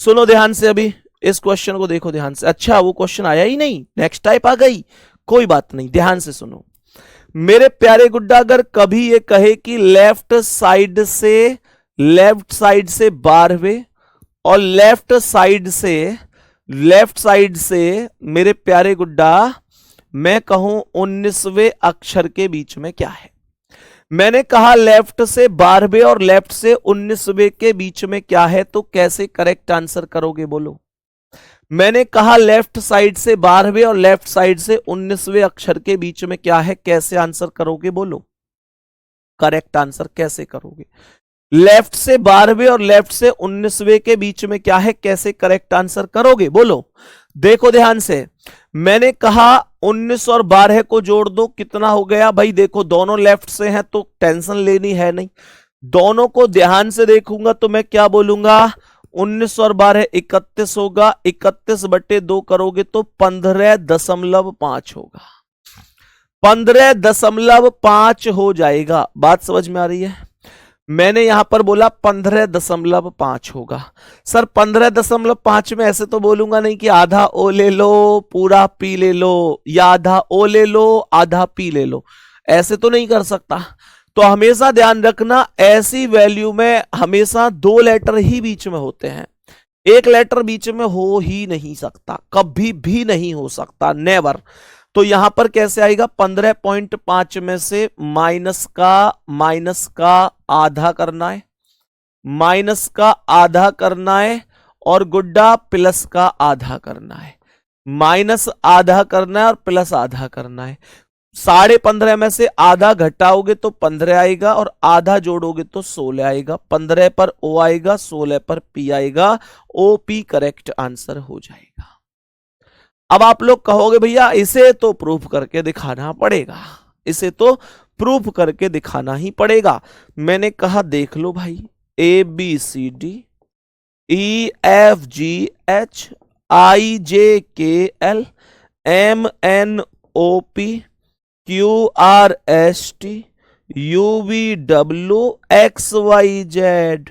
A: सुनो ध्यान से, अभी इस क्वेश्चन को देखो ध्यान से। अच्छा वो क्वेश्चन आया ही नहीं, नेक्स्ट टाइप आ गई, कोई बात नहीं, ध्यान से सुनो मेरे प्यारे गुड्डा। अगर कभी ये कहे कि लेफ्ट साइड से 12वें और लेफ्ट साइड से मेरे प्यारे गुड्डा मैं कहूं 19वें अक्षर के बीच में क्या है। मैंने कहा लेफ्ट से 12वें और लेफ्ट से 19वें के बीच में क्या है, तो कैसे करेक्ट आंसर करोगे बोलो। मैंने कहा लेफ्ट साइड से 12वें और लेफ्ट साइड से 19वें अक्षर के बीच में क्या है, कैसे आंसर करोगे बोलो, करेक्ट आंसर कैसे करोगे। लेफ्ट से 12वें और लेफ्ट से 19वें के बीच में क्या है, कैसे करेक्ट आंसर करोगे बोलो। देखो ध्यान से, मैंने कहा 19 और 12 को जोड़ दो, कितना हो गया भाई, देखो दोनों लेफ्ट से हैं तो टेंशन लेनी है नहीं, दोनों को ध्यान से देखूंगा तो मैं क्या बोलूंगा, 19 और 12 31 होगा, 31 बटे 2 करोगे तो 15.5 होगा, 15.5 हो जाएगा। बात समझ में आ रही है, मैंने यहां पर बोला 15.5 होगा। सर 15.5 में ऐसे तो बोलूंगा नहीं कि आधा ओ ले लो पूरा पी ले लो, या आधा ओ ले लो आधा पी ले लो, ऐसे तो नहीं कर सकता। तो हमेशा ध्यान रखना, ऐसी वैल्यू में हमेशा 2 लेटर ही बीच में होते हैं, एक लेटर बीच में हो ही नहीं सकता, कभी भी नहीं हो सकता, नेवर। तो यहां पर कैसे आएगा, 15.5 में से माइनस का आधा करना है, माइनस का आधा करना है, और गुड्डा प्लस का आधा करना है, माइनस आधा करना है और प्लस आधा करना है। 15.5 में से आधा घटाओगे तो 15 आएगा, और आधा जोड़ोगे तो 16 आएगा, 15 पर ओ आएगा, 16 पर पी आएगा, ओ पी करेक्ट आंसर हो जाएगा। अब आप लोग कहोगे भैया इसे तो प्रूफ करके दिखाना पड़ेगा, इसे तो प्रूफ करके दिखाना ही पड़ेगा। मैंने कहा देख लो भाई, A B C D E F G H I J K L M N O P Q R S T U V W X Y Z.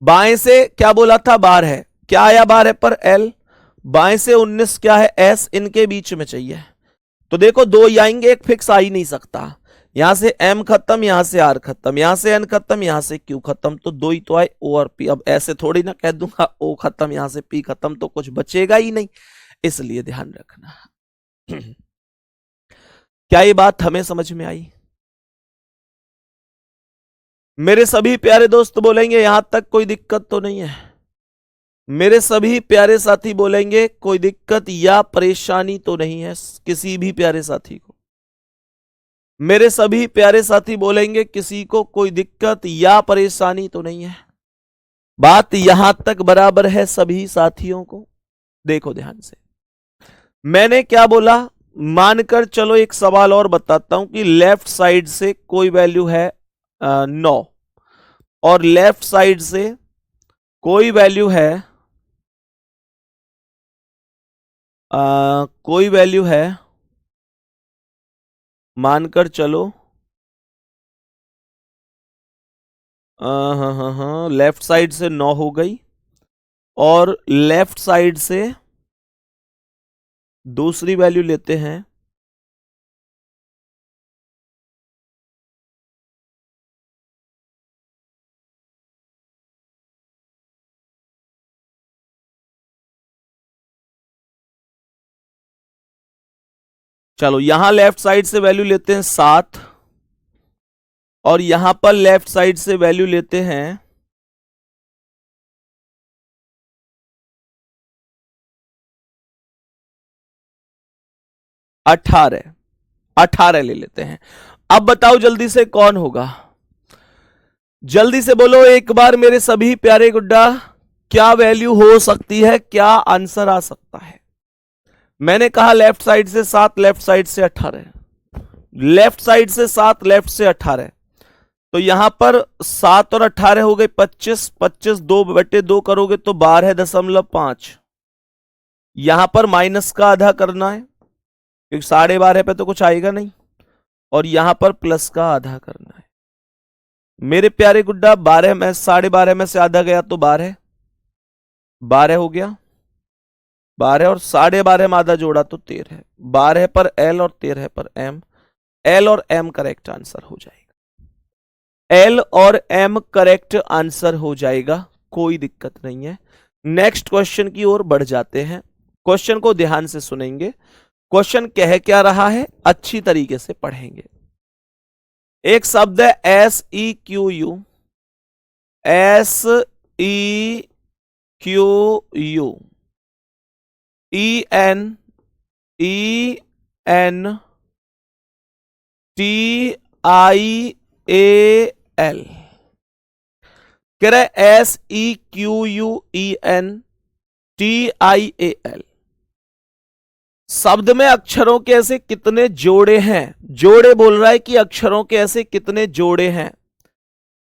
A: बाएं से क्या बोला था, बार है, क्या आया बार है पर एल, बाएं से 19 क्या है एस, इनके बीच में चाहिए। तो देखो 2 ही आएंगे, एक फिक्स आ ही नहीं सकता, यहां से एम खत्म, यहां से आर खत्म, यहां से एन खत्म, यहां से क्यू खत्म, तो 2 ही तो आए ओ और पी। अब ऐसे थोड़ी ना कह दूंगा ओ खत्म यहां से पी खत्म, तो कुछ बचेगा ही नहीं, इसलिए ध्यान रखना। क्या ये बात हमें समझ में आई। मेरे सभी प्यारे दोस्त बोलेंगे यहां तक कोई दिक्कत तो नहीं है, मेरे सभी प्यारे साथी बोलेंगे कोई दिक्कत या परेशानी तो नहीं है किसी भी प्यारे साथी को, मेरे सभी प्यारे साथी बोलेंगे किसी को कोई दिक्कत या परेशानी तो नहीं है। बात यहां तक बराबर है सभी साथियों को। देखो ध्यान से, मैंने क्या बोला, मानकर चलो एक सवाल और बताता हूं कि लेफ्ट साइड से कोई वैल्यू है 9 और लेफ्ट साइड से कोई वैल्यू है कोई वैल्यू है, मानकर चलो हाँ हाँ हाँ, लेफ्ट साइड से 9 हो गई, और लेफ्ट साइड से दूसरी वैल्यू लेते हैं चलो यहां लेफ्ट साइड से वैल्यू लेते हैं 7 और यहां पर लेफ्ट साइड से वैल्यू लेते हैं 18। 18 ले लेते हैं। अब बताओ जल्दी से कौन होगा, जल्दी से बोलो एक बार मेरे सभी प्यारे गुड्डा, क्या वैल्यू हो सकती है, क्या आंसर आ सकता है। मैंने कहा लेफ्ट साइड से 7, लेफ्ट साइड से 18, लेफ्ट साइड से 7, लेफ्ट से 18, तो यहां पर 7 और 18 हो गए 25, 25 2/2 करोगे तो 12.5। यहां पर माइनस का आधा करना है क्योंकि 12.5 पे तो कुछ आएगा नहीं, और यहां पर प्लस का आधा करना है। मेरे प्यारे गुड्डा 12 में 12.5 में से आधा गया तो 12, 12 हो गया, 12 और 12.5 में आधा जोड़ा तो 13, 12 पर एल और 13 पर एम, एल और एम करेक्ट आंसर हो जाएगा, एल और एम करेक्ट आंसर हो जाएगा, कोई दिक्कत नहीं है। नेक्स्ट क्वेश्चन की ओर बढ़ जाते हैं, क्वेश्चन को ध्यान से सुनेंगे, क्वेश्चन कह क्या रहा है अच्छी तरीके से पढ़ेंगे। एक शब्द है SEQU, SEQU, ENTIAL, कह रहे SEQUENTIAL शब्द में अक्षरों के ऐसे कितने जोड़े हैं, जोड़े बोल रहा है कि अक्षरों के ऐसे कितने जोड़े हैं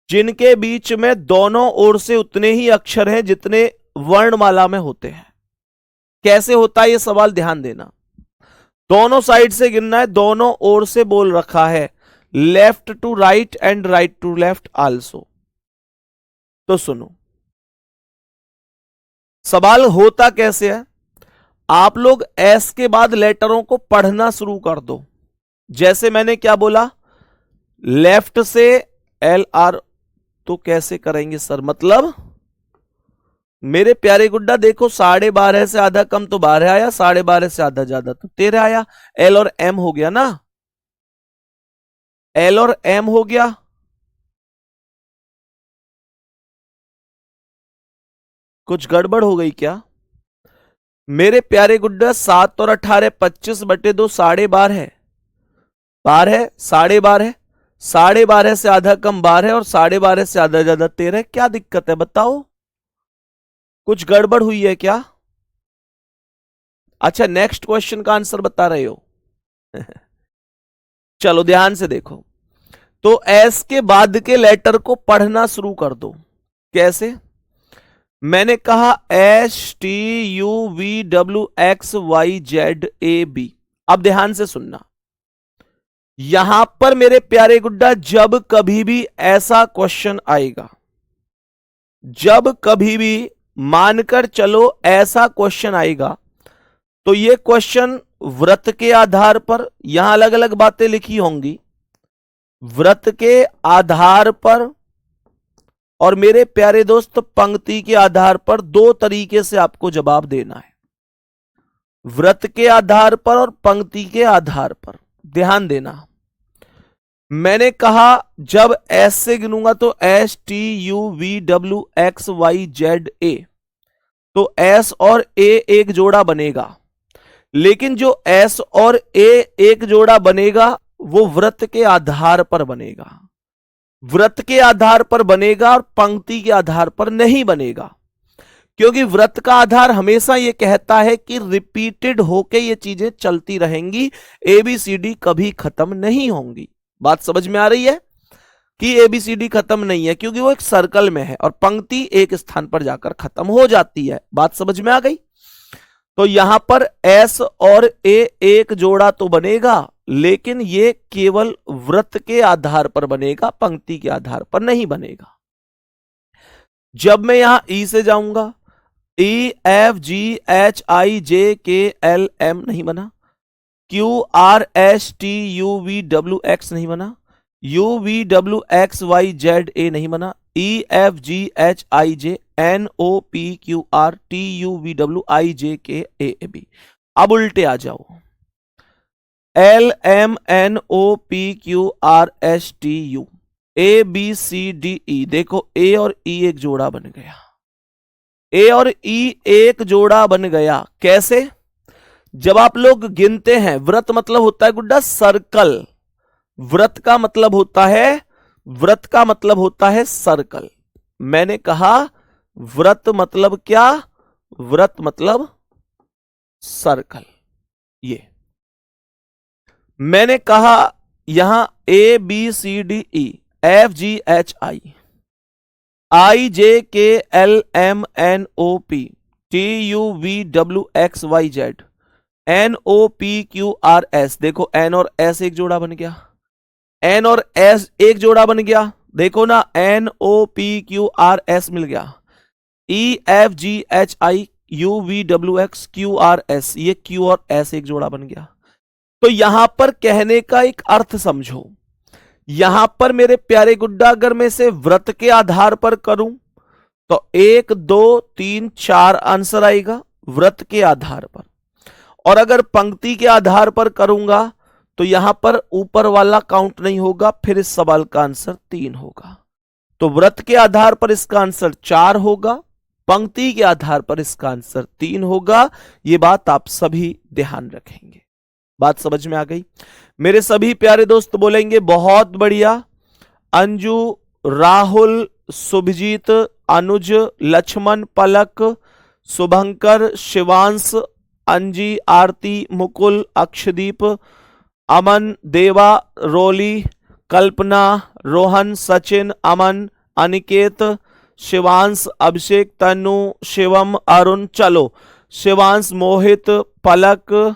A: जिनके बीच में दोनों ओर से उतने ही अक्षर हैं जितने वर्णमाला में होते हैं। कैसे होता है ये सवाल ध्यान देना, दोनों साइड से गिनना है, दोनों ओर से बोल रखा है, left to right and right to left also. तो सुनो सवाल होता कैसे है, आप लोग एस के बाद लेटरों को पढ़ना शुरू कर दो। जैसे मैंने क्या बोला, लेफ्ट से एल आर, तो कैसे करेंगे सर, मतलब मेरे प्यारे गुड्डा देखो 12.5 से आधा कम तो 12 आया, 12.5 से आधा ज्यादा तो 13 आया, एल और एम हो गया ना, एल और एम हो गया। कुछ गड़बड़ हो गई क्या मेरे प्यारे गुड्डा, 7 और 18 25/2 12.5, 12 12.5, 12.5 से आधा कम 12 और 12.5 से आधा ज्यादा 13, क्या दिक्कत है बताओ, कुछ गड़बड़ हुई है क्या। अच्छा नेक्स्ट क्वेश्चन का आंसर बता रहे हो चलो ध्यान से देखो, तो एस के बाद के लेटर को पढ़ना शुरू कर दो। कैसे, मैंने कहा STUVWXYZAB। अब ध्यान से सुनना, यहां पर मेरे प्यारे गुड्डा जब कभी भी ऐसा क्वेश्चन आएगा, जब कभी भी मानकर चलो ऐसा क्वेश्चन आएगा, तो ये क्वेश्चन व्रत के आधार पर, यहां अलग अलग बातें लिखी होंगी, व्रत के आधार पर और मेरे प्यारे दोस्त पंक्ति के आधार पर, दो तरीके से आपको जवाब देना है, व्रत के आधार पर और पंक्ति के आधार पर। ध्यान देना, मैंने कहा जब एस से गिनूंगा तो STUVWXYZA, तो एस और ए एक जोड़ा बनेगा, लेकिन जो एस और ए एक जोड़ा बनेगा वो व्रत के आधार पर बनेगा, व्रत के आधार पर बनेगा और पंक्ति के आधार पर नहीं बनेगा, क्योंकि व्रत का आधार हमेशा यह कहता है कि रिपीटेड होके ये चीजें चलती रहेंगी, ABCD कभी खत्म नहीं होंगी। बात समझ में आ रही है कि ABCD खत्म नहीं है, क्योंकि वो एक सर्कल में है और पंक्ति एक स्थान पर जाकर खत्म हो जाती है। बात समझ में आ गई, तो यहां पर एस और ए एक जोड़ा तो बनेगा, लेकिन ये केवल व्रत के आधार पर बनेगा, पंक्ति के आधार पर नहीं बनेगा। जब मैं यहां ई से जाऊंगा, EFGHIJKLM नहीं बना, QRSTUVWX नहीं बना, UVWXYZA नहीं बना, EFGHIJNOPQRTUVWIJKAB। अब उल्टे आ जाओ, LMNOPQRSTU ABCDE। देखो ए और ई एक जोड़ा बन गया, ए और ई एक जोड़ा बन गया। कैसे? जब आप लोग गिनते हैं, वृत्त मतलब होता है गुड्डा सर्कल, व्रत का मतलब होता है, व्रत का मतलब होता है सर्कल। मैंने कहा व्रत मतलब क्या? व्रत मतलब सर्कल। ये मैंने कहा यहां A B C D E F G H I I J K L M N O P T U V W X Y Z N O P Q R S। देखो N और S एक जोड़ा बन गया, N और S एक जोड़ा बन गया, देखो ना N O P Q R S मिल गया। E F G H I U V W X Q R S, ये Q और S एक जोड़ा बन गया। तो यहां पर कहने का एक अर्थ समझो, यहां पर मेरे प्यारे गुड्डा अगर मैं इसे व्रत के आधार पर करूं तो 1 2 3 4 आंसर आएगा व्रत के आधार पर, और अगर पंक्ति के आधार पर करूंगा तो यहां पर ऊपर वाला काउंट नहीं होगा, फिर इस सवाल का आंसर 3 होगा। तो व्रत के आधार पर इसका आंसर 4 होगा, पंक्ति के आधार पर इसका आंसर 3 होगा। यह बात आप सभी ध्यान रखेंगे। बात समझ में आ गई? मेरे सभी प्यारे दोस्त बोलेंगे बहुत बढ़िया। अंजू, राहुल, शुभजीत, अनुज, लक्ष्मण, पलक, शुभंकर, शिवांश, अंजी, आरती, मुकुल, अक्षदीप, अमन, देवा, रोली, कल्पना, रोहन, सचिन, अमन, अनिकेत, शिवांश, अभिषेक, तनु, शिवम, अरुण। चलो शिवांश, मोहित, पलक,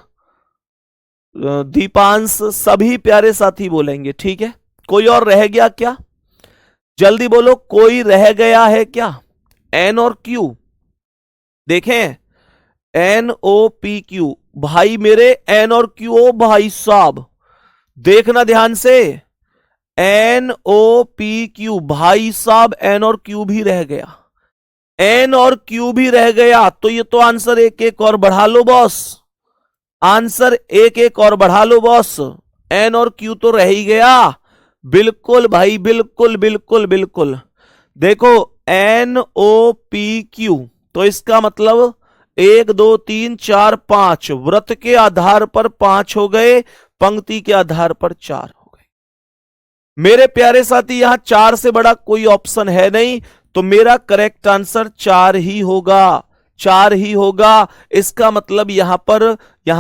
A: दीपांश, सभी प्यारे साथी बोलेंगे। ठीक है, कोई और रह गया क्या? जल्दी बोलो, कोई रह गया है क्या? एन और क्यू देखें, NOPQ भाई मेरे, एन और क्यू। ओ भाई साहब देखना ध्यान से, NOPQ भाई साहब, एन और क्यू भी रह गया, एन और क्यू भी रह गया। तो ये तो आंसर एक एक और बढ़ा लो बॉस, आंसर एक एक और बढ़ा लो बॉस। एन और क्यू तो रह ही गया। बिल्कुल भाई, बिल्कुल बिल्कुल बिल्कुल। देखो NOPQ, तो इसका मतलब 1 2 3 4 5, व्रत के आधार पर 5 हो गए, पंक्ति के आधार पर 4 हो गए। मेरे प्यारे साथी यहां 4 से बड़ा कोई ऑप्शन है नहीं, तो मेरा करेक्ट आंसर 4 ही होगा, 4 ही होगा। इसका मतलब यहां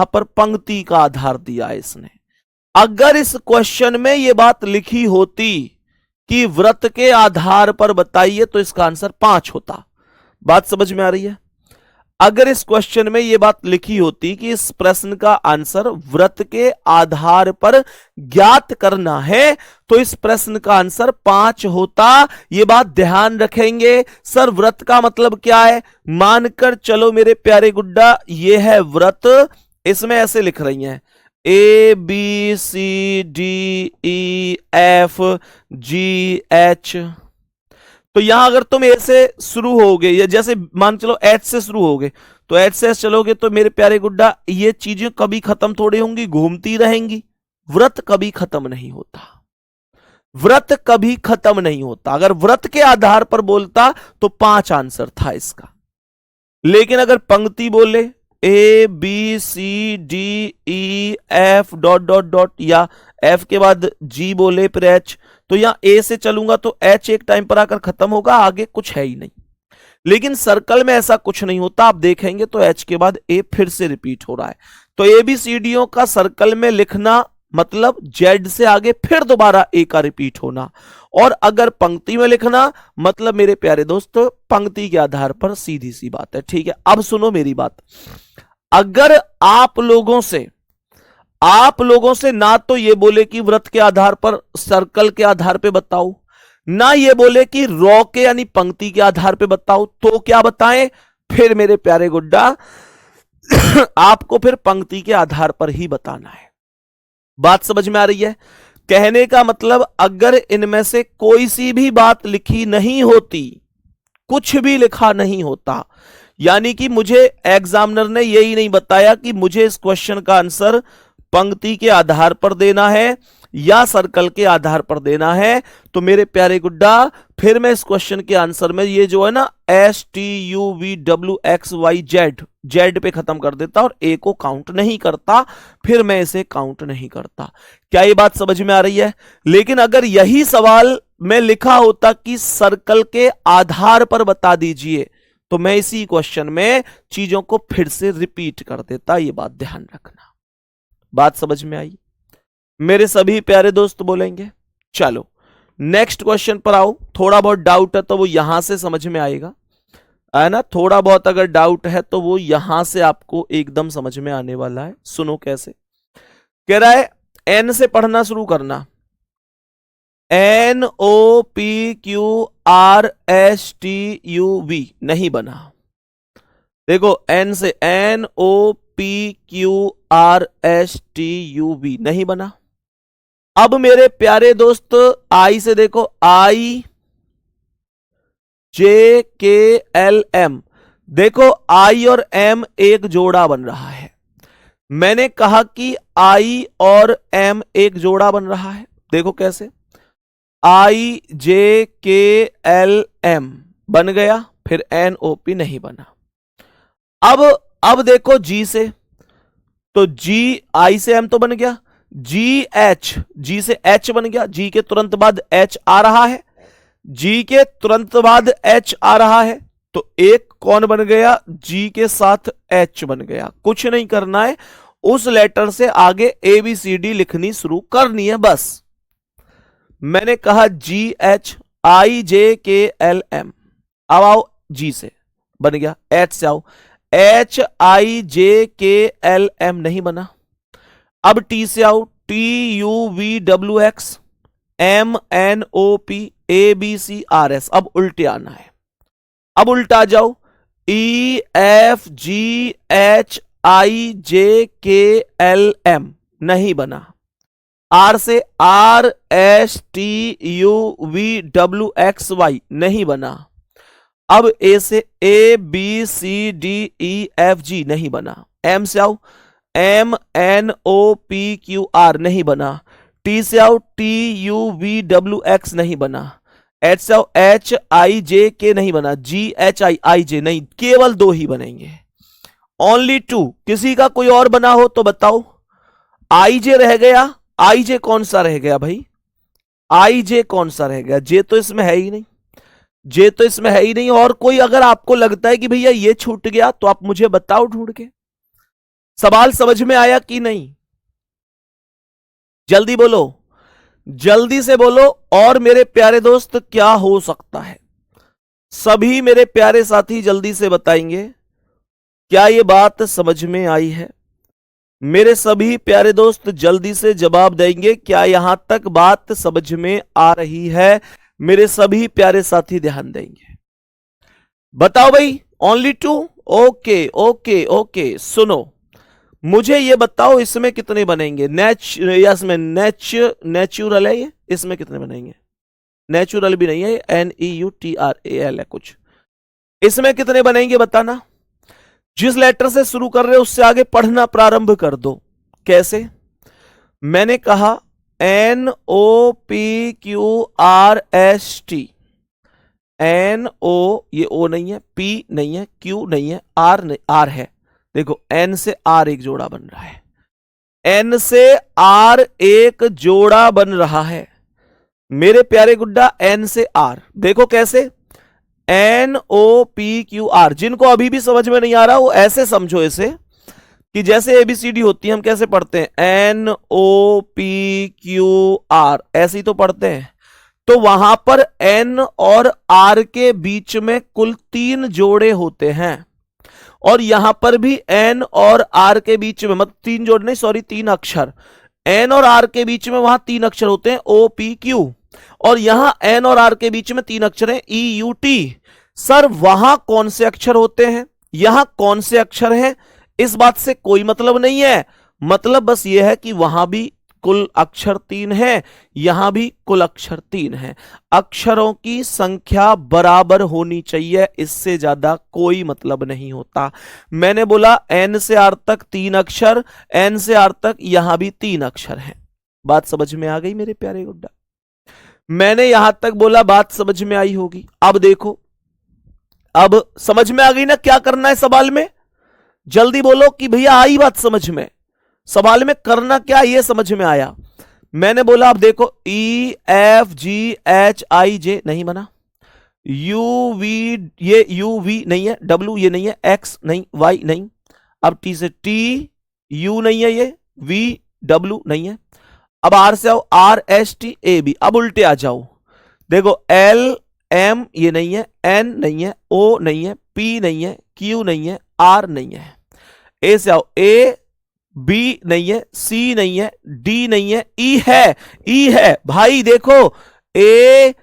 A: पर पंक्ति का आधार दिया है इसने। अगर इस क्वेश्चन में यह बात लिखी होती कि व्रत के आधार पर बताइए तो इसका आंसर 5 होता। बात समझ में आ रही है? अगर इस क्वेश्चन में यह बात लिखी होती कि इस प्रश्न का आंसर व्रत के आधार पर ज्ञात करना है तो इस प्रश्न का आंसर 5 होता। यह बात ध्यान रखेंगे। सर व्रत का मतलब क्या है? मानकर चलो मेरे प्यारे गुड्डा, यह है व्रत। इसमें ऐसे लिख रही हैं ABCDEFGH। तो यहां अगर तुम ए से शुरू होगे, या जैसे मान चलो एच से शुरू होगे, तो एच से चलोगे तो मेरे प्यारे गुड्डा ये चीजें कभी खत्म थोड़ी होंगी, घूमती रहेंगी। व्रत कभी खत्म नहीं होता, व्रत कभी खत्म नहीं होता। अगर व्रत के आधार पर बोलता तो 5 आंसर था इसका, लेकिन अगर पंक्ति बोले ABCDEF डॉट डॉट डॉट, या F के बाद G बोले फिर H, तो यहां A से चलूंगा तो H एक टाइम पर आकर खत्म होगा, आगे कुछ है ही नहीं। लेकिन सर्कल में ऐसा कुछ नहीं होता, आप देखेंगे तो H के बाद A फिर से रिपीट हो रहा है। तो ABCDO का सर्कल में लिखना मतलब Z से आगे फिर दोबारा A का रिपीट होना, और अगर पंक्ति में लिखना मतलब मेरे प्यारे दोस्त पंक्ति के आधार पर, सीधी सी बात है। ठीक है, अब सुनो मेरी बात। अगर आप लोगों से ना तो ये बोले कि व्रत के आधार पर, सर्कल के आधार पे बताओ, ना ये बोले कि रॉ के यानी पंक्ति के आधार पे बताओ, तो क्या बताएं? फिर मेरे प्यारे गुड्डा आपको फिर पंक्ति के आधार पर ही बताना है। बात समझ में आ रही है? कहने का मतलब अगर इनमें से कोई सी भी बात लिखी नहीं होती, कुछ भी लिखा नहीं होता, यानी कि मुझे एग्जामिनर ने यही नहीं बताया कि मुझे इस क्वेश्चन का आंसर पंक्ति के आधार पर देना है या सर्कल के आधार पर देना है। तो मेरे प्यारे गुड्डा फिर मैं इस क्वेश्चन के आंसर में ये जो है ना STUVWXYZ जेड पे खत्म कर देता और ए को काउंट नहीं करता, फिर मैं इसे काउंट नहीं करता। क्या ये बात समझ में आ रही है? लेकिन अगर यही सवाल में लिखा होता कि सर्कल के आधार पर बता दीजिए, तो मैं इसी क्वेश्चन में चीजों को फिर से रिपीट कर देता। ये बात ध्यान रखना। बात समझ में आई? मेरे सभी प्यारे दोस्त बोलेंगे। चलो नेक्स्ट क्वेश्चन पर आओ। थोड़ा बहुत डाउट है तो वो यहां से समझ में आएगा, है ना। थोड़ा बहुत अगर डाउट है तो वो यहां से आपको एकदम समझ में आने वाला है। सुनो कैसे कह रहा है। एन से पढ़ना शुरू करना। NOPQRSTUV नहीं बना। देखो एन से NOPQRSTUV नहीं बना। अब मेरे प्यारे दोस्त आई से देखो, IJKLM। देखो आई और एम एक जोड़ा बन रहा है। मैंने कहा कि आई और एम एक जोड़ा बन रहा है। देखो कैसे, IJKLM बन गया, फिर NOP नहीं बना। अब देखो जी से, तो जी आई से एम तो बन गया, GH, जी से H बन गया, जी के तुरंत बाद H आ रहा है, जी के तुरंत बाद H आ रहा है, तो एक कौन बन गया, जी के साथ H बन गया। कुछ नहीं करना है, उस लेटर से आगे ABCD लिखनी शुरू करनी है बस। मैंने कहा GH IJKLM। अब आओ जी से, बन गया। H से आओ, HIJKLM नहीं बना। अब टी से आओ, TUVWX MNOP ABCRS। अब उल्टे आना है। अब उल्टा आ जाओ, EFGHIJKLM नहीं बना। आर से RSTUVWXY नहीं बना। अब ए से ABCDEFG नहीं बना। एम से आओ, MNOPQR नहीं बना। टी से आओ, TUVWX नहीं बना। एच से आओ, HIJK नहीं बना। GHIIJ नहीं, केवल दो ही बनेंगे, ओनली टू। किसी का कोई और बना हो तो बताओ। IJ रह गया, IJ कौन सा रह गया भाई? IJ कौन सा रह गया? जे तो इसमें है ही नहीं, जे तो इसमें है ही नहीं। और कोई अगर आपको लगता है कि भैया ये छूट गया तो आप मुझे बताओ ढूंढ के। सवाल समझ में आया कि नहीं? जल्दी बोलो, जल्दी से बोलो। और मेरे प्यारे दोस्त क्या हो सकता है? सभी मेरे प्यारे साथी जल्दी से बताएंगे क्या ये बात समझ में आई है। मेरे सभी प्यारे दोस्त जल्दी से जवाब देंगे, क्या यहां तक बात समझ में आ रही है? मेरे सभी प्यारे साथी ध्यान देंगे। बताओ भाई, only two. Okay okay okay, सुनो मुझे ये बताओ, इसमें कितने बनेंगे? इसमें नेचुरल है ये, इसमें कितने बनेंगे? नेचुरल भी नहीं है, NEUTRAL है कुछ। इसमें कितने बनेंगे बताना। जिस लेटर से शुरू कर रहे हो उससे आगे पढ़ना प्रारंभ कर दो। कैसे? मैंने कहा NOPQRST। NO ये O नहीं है, P नहीं है, Q नहीं है, R नहीं, R है। देखो N से R एक जोड़ा बन रहा है, N से R एक जोड़ा बन रहा है मेरे प्यारे गुड्डा। N से R देखो कैसे, NOPQR। जिनको अभी भी समझ में नहीं आ रहा वो ऐसे समझो इसे कि जैसे ABCD होती है, हम कैसे पढ़ते हैं, NOPQR, ऐसे ही तो पढ़ते हैं। तो वहां पर N और R के बीच में कुल 3 जोड़े होते हैं, और यहां पर भी N और R के बीच में, मतलब 3 जोड़े नहीं, सॉरी 3 अक्षर। N और R के बीच में वहां 3 अक्षर होते हैं, OPQ। और यहां N और R के बीच में 3 अक्षर हैं, EUT। सर वहां कौन से अक्षर होते हैं, यहां कौन से अक्षर हैं, इस बात से कोई मतलब नहीं है। मतलब बस यह है कि वहां भी कुल अक्षर 3 है, यहां भी कुल अक्षर 3 है। अक्षरों की संख्या बराबर होनी चाहिए, इससे ज्यादा कोई मतलब नहीं होता। मैंने बोला एन से आर तक 3 अक्षर, एन से आर तक यहां भी 3 अक्षर हैं। बात समझ में आ गई मेरे प्यारे गुड्डा? मैंने यहां तक बोला, बात समझ में आई होगी। अब देखो, अब समझ में आ गई ना क्या करना है सवाल में? जल्दी बोलो कि भैया आई बात समझ में। सवाल में करना क्या ये समझ में आया। मैंने बोला अब देखो, ई एफ जी एच आई जे नहीं बना, यू वी, ये यू वी नहीं है, डब्ल्यू ये नहीं है, एक्स नहीं, वाई नहीं, अब टी से टी, यू नहीं है, ये वी डब्ल्यू नहीं है। अब आर से आओ, R S T A B. अब उल्टे आ जाओ, देखो एल एम ये नहीं है, एन नहीं है, ओ नहीं है, पी नहीं है, क्यू नहीं है, आर नहीं है। ए से आओ, ए बी नहीं है, सी नहीं है, डी नहीं है, ई है, ई है भाई। देखो ए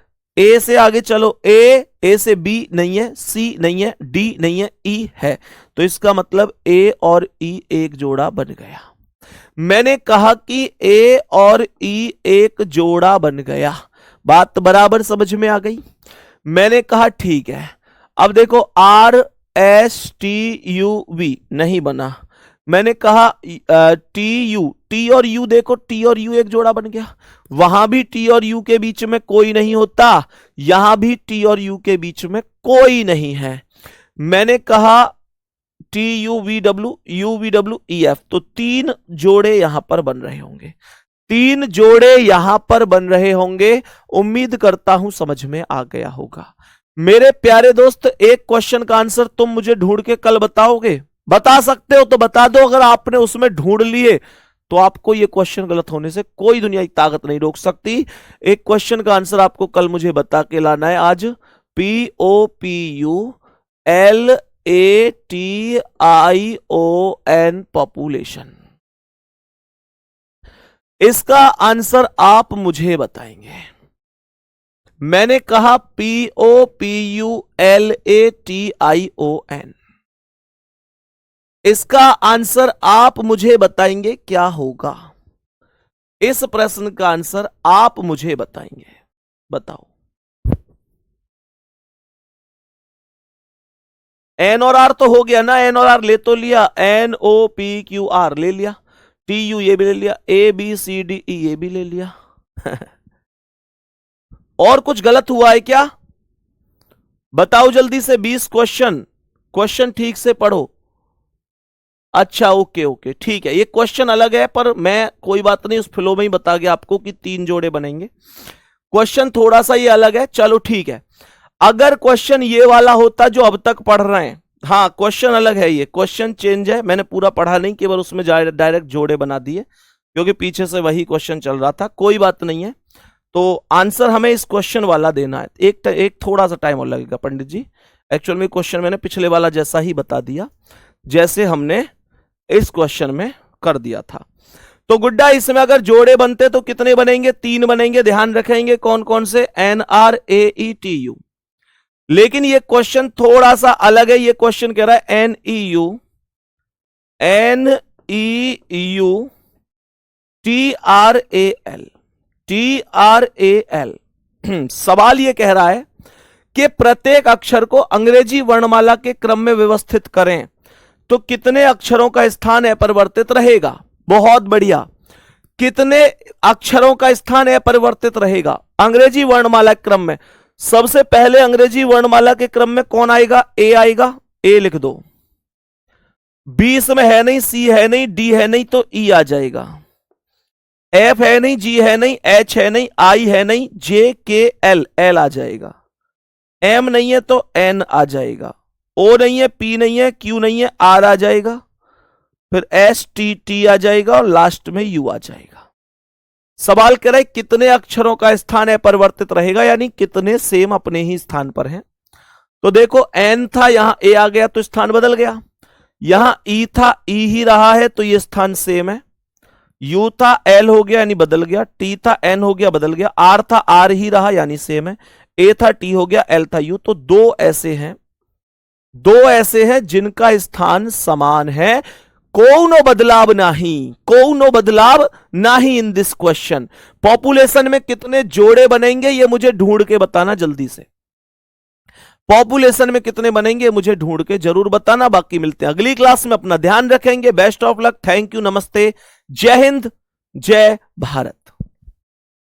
A: से आगे चलो, ए से बी नहीं है, सी नहीं है, डी नहीं है, ई है। तो इसका मतलब ए और ई एक जोड़ा बन गया। मैंने कहा कि ए और ई एक जोड़ा बन गया। बात बराबर समझ में आ गई? मैंने कहा ठीक है। अब देखो R S T U V नहीं बना। मैंने कहा टी और यू, देखो टी और यू एक जोड़ा बन गया। वहां भी टी और यू के बीच में कोई नहीं होता, यहां भी टी और यू के बीच में कोई नहीं है। मैंने कहा T U V W E F, तो 3 जोड़े यहां पर बन रहे होंगे, 3 जोड़े यहां पर बन रहे होंगे। उम्मीद करता हूं समझ में आ गया होगा। मेरे प्यारे दोस्त, एक क्वेश्चन का आंसर तुम मुझे ढूंढ के कल बताओगे? बता सकते हो तो बता दो। अगर आपने उसमें ढूंढ लिए तो आपको यह क्वेश्चन गलत होने से कोई दुनिया की ताकत नहीं रोक सकती। एक क्वेश्चन का आंसर आपको कल मुझे बता के लाना है। आज POPULATION पॉपुलेशन, इसका आंसर आप मुझे बताएंगे। मैंने कहा POPULATION, इसका आंसर आप मुझे बताएंगे क्या होगा? इस प्रश्न का आंसर आप मुझे बताएंगे, बताओ। एन और आर तो हो गया ना, एन और आर ले तो लिया, NOPQR ले लिया, TU ये भी ले लिया, ABCDE ये भी ले लिया। और कुछ गलत हुआ है क्या? बताओ जल्दी से। 20 क्वेश्चन ठीक से पढ़ो। अच्छा ओके ठीक है, ये क्वेश्चन अलग है, पर मैं कोई बात नहीं, उस फ्लो में ही बता गया आपको कि 3 जोड़े बनेंगे। क्वेश्चन थोड़ा सा ये अलग है, चलो ठीक है। अगर क्वेश्चन ये वाला होता जो अब तक पढ़ रहे हैं, हाँ क्वेश्चन अलग है, ये क्वेश्चन चेंज है, मैंने पूरा पढ़ा नहीं, केवल उसमें डायरेक्ट जोड़े बना दिए, क्योंकि पीछे से वही क्वेश्चन चल रहा था। कोई बात नहीं है, तो आंसर हमें इस क्वेश्चन वाला देना है। एक थोड़ा सा टाइम और लगेगा पंडित जी। एक्चुअल में क्वेश्चन मैंने पिछले वाला जैसा ही बता दिया, जैसे हमने इस क्वेश्चन में कर दिया था। तो गुड्डा, इसमें अगर जोड़े बनते तो कितने बनेंगे? 3 बनेंगे। ध्यान रखेंगे कौन कौन से? NRAETU। लेकिन ये क्वेश्चन थोड़ा सा अलग है। ये क्वेश्चन कह रहा है NEU TRAL। सवाल ये कह रहा है कि प्रत्येक अक्षर को अंग्रेजी वर्णमाला के क्रम में व्यवस्थित करें तो कितने अक्षरों का स्थान अपरिवर्तित रहेगा? बहुत बढ़िया। कितने अक्षरों का स्थान अपरिवर्तित रहेगा अंग्रेजी वर्णमाला के क्रम में? सबसे पहले अंग्रेजी वर्णमाला के क्रम में कौन आएगा? ए आएगा, ए लिख दो। बी इसमें है नहीं, सी है नहीं, डी है नहीं, तो ई आ जाएगा। एफ है नहीं, जी है नहीं, एच है नहीं, आई है नहीं, जे के एल, एल आ जाएगा। एम नहीं है तो एन आ जाएगा। ओ नहीं है, पी नहीं है, क्यू नहीं है, आर आ जाएगा, फिर एस टी टी आ जाएगा और लास्ट में यू आ जाएगा। सवाल कह रहा है कितने अक्षरों का स्थान अपरिवर्तित रहेगा, यानी कितने सेम अपने ही स्थान पर हैं। तो देखो एन था, यहां ए आ गया तो स्थान बदल गया। यहां ई था, ई ही रहा है तो ये स्थान सेम है। यू था, एल हो गया यानी बदल गया। टी था, एन हो गया, बदल गया। आर था, आर ही रहा यानी सेम है। ए था, टी हो गया, एल था, यू। तो दो ऐसे हैं जिनका स्थान समान है। कोनो बदलाव नहीं, कोनो बदलाव नहीं इन दिस क्वेश्चन। पॉपुलेशन में कितने जोड़े बनेंगे ये मुझे ढूंढ के बताना जल्दी से। पॉपुलेशन में कितने बनेंगे मुझे ढूंढ के जरूर बताना। बाकी मिलते हैं अगली क्लास में, अपना ध्यान रखेंगे। Best of luck, thank you, नमस्ते, जय हिंद, जय भारत।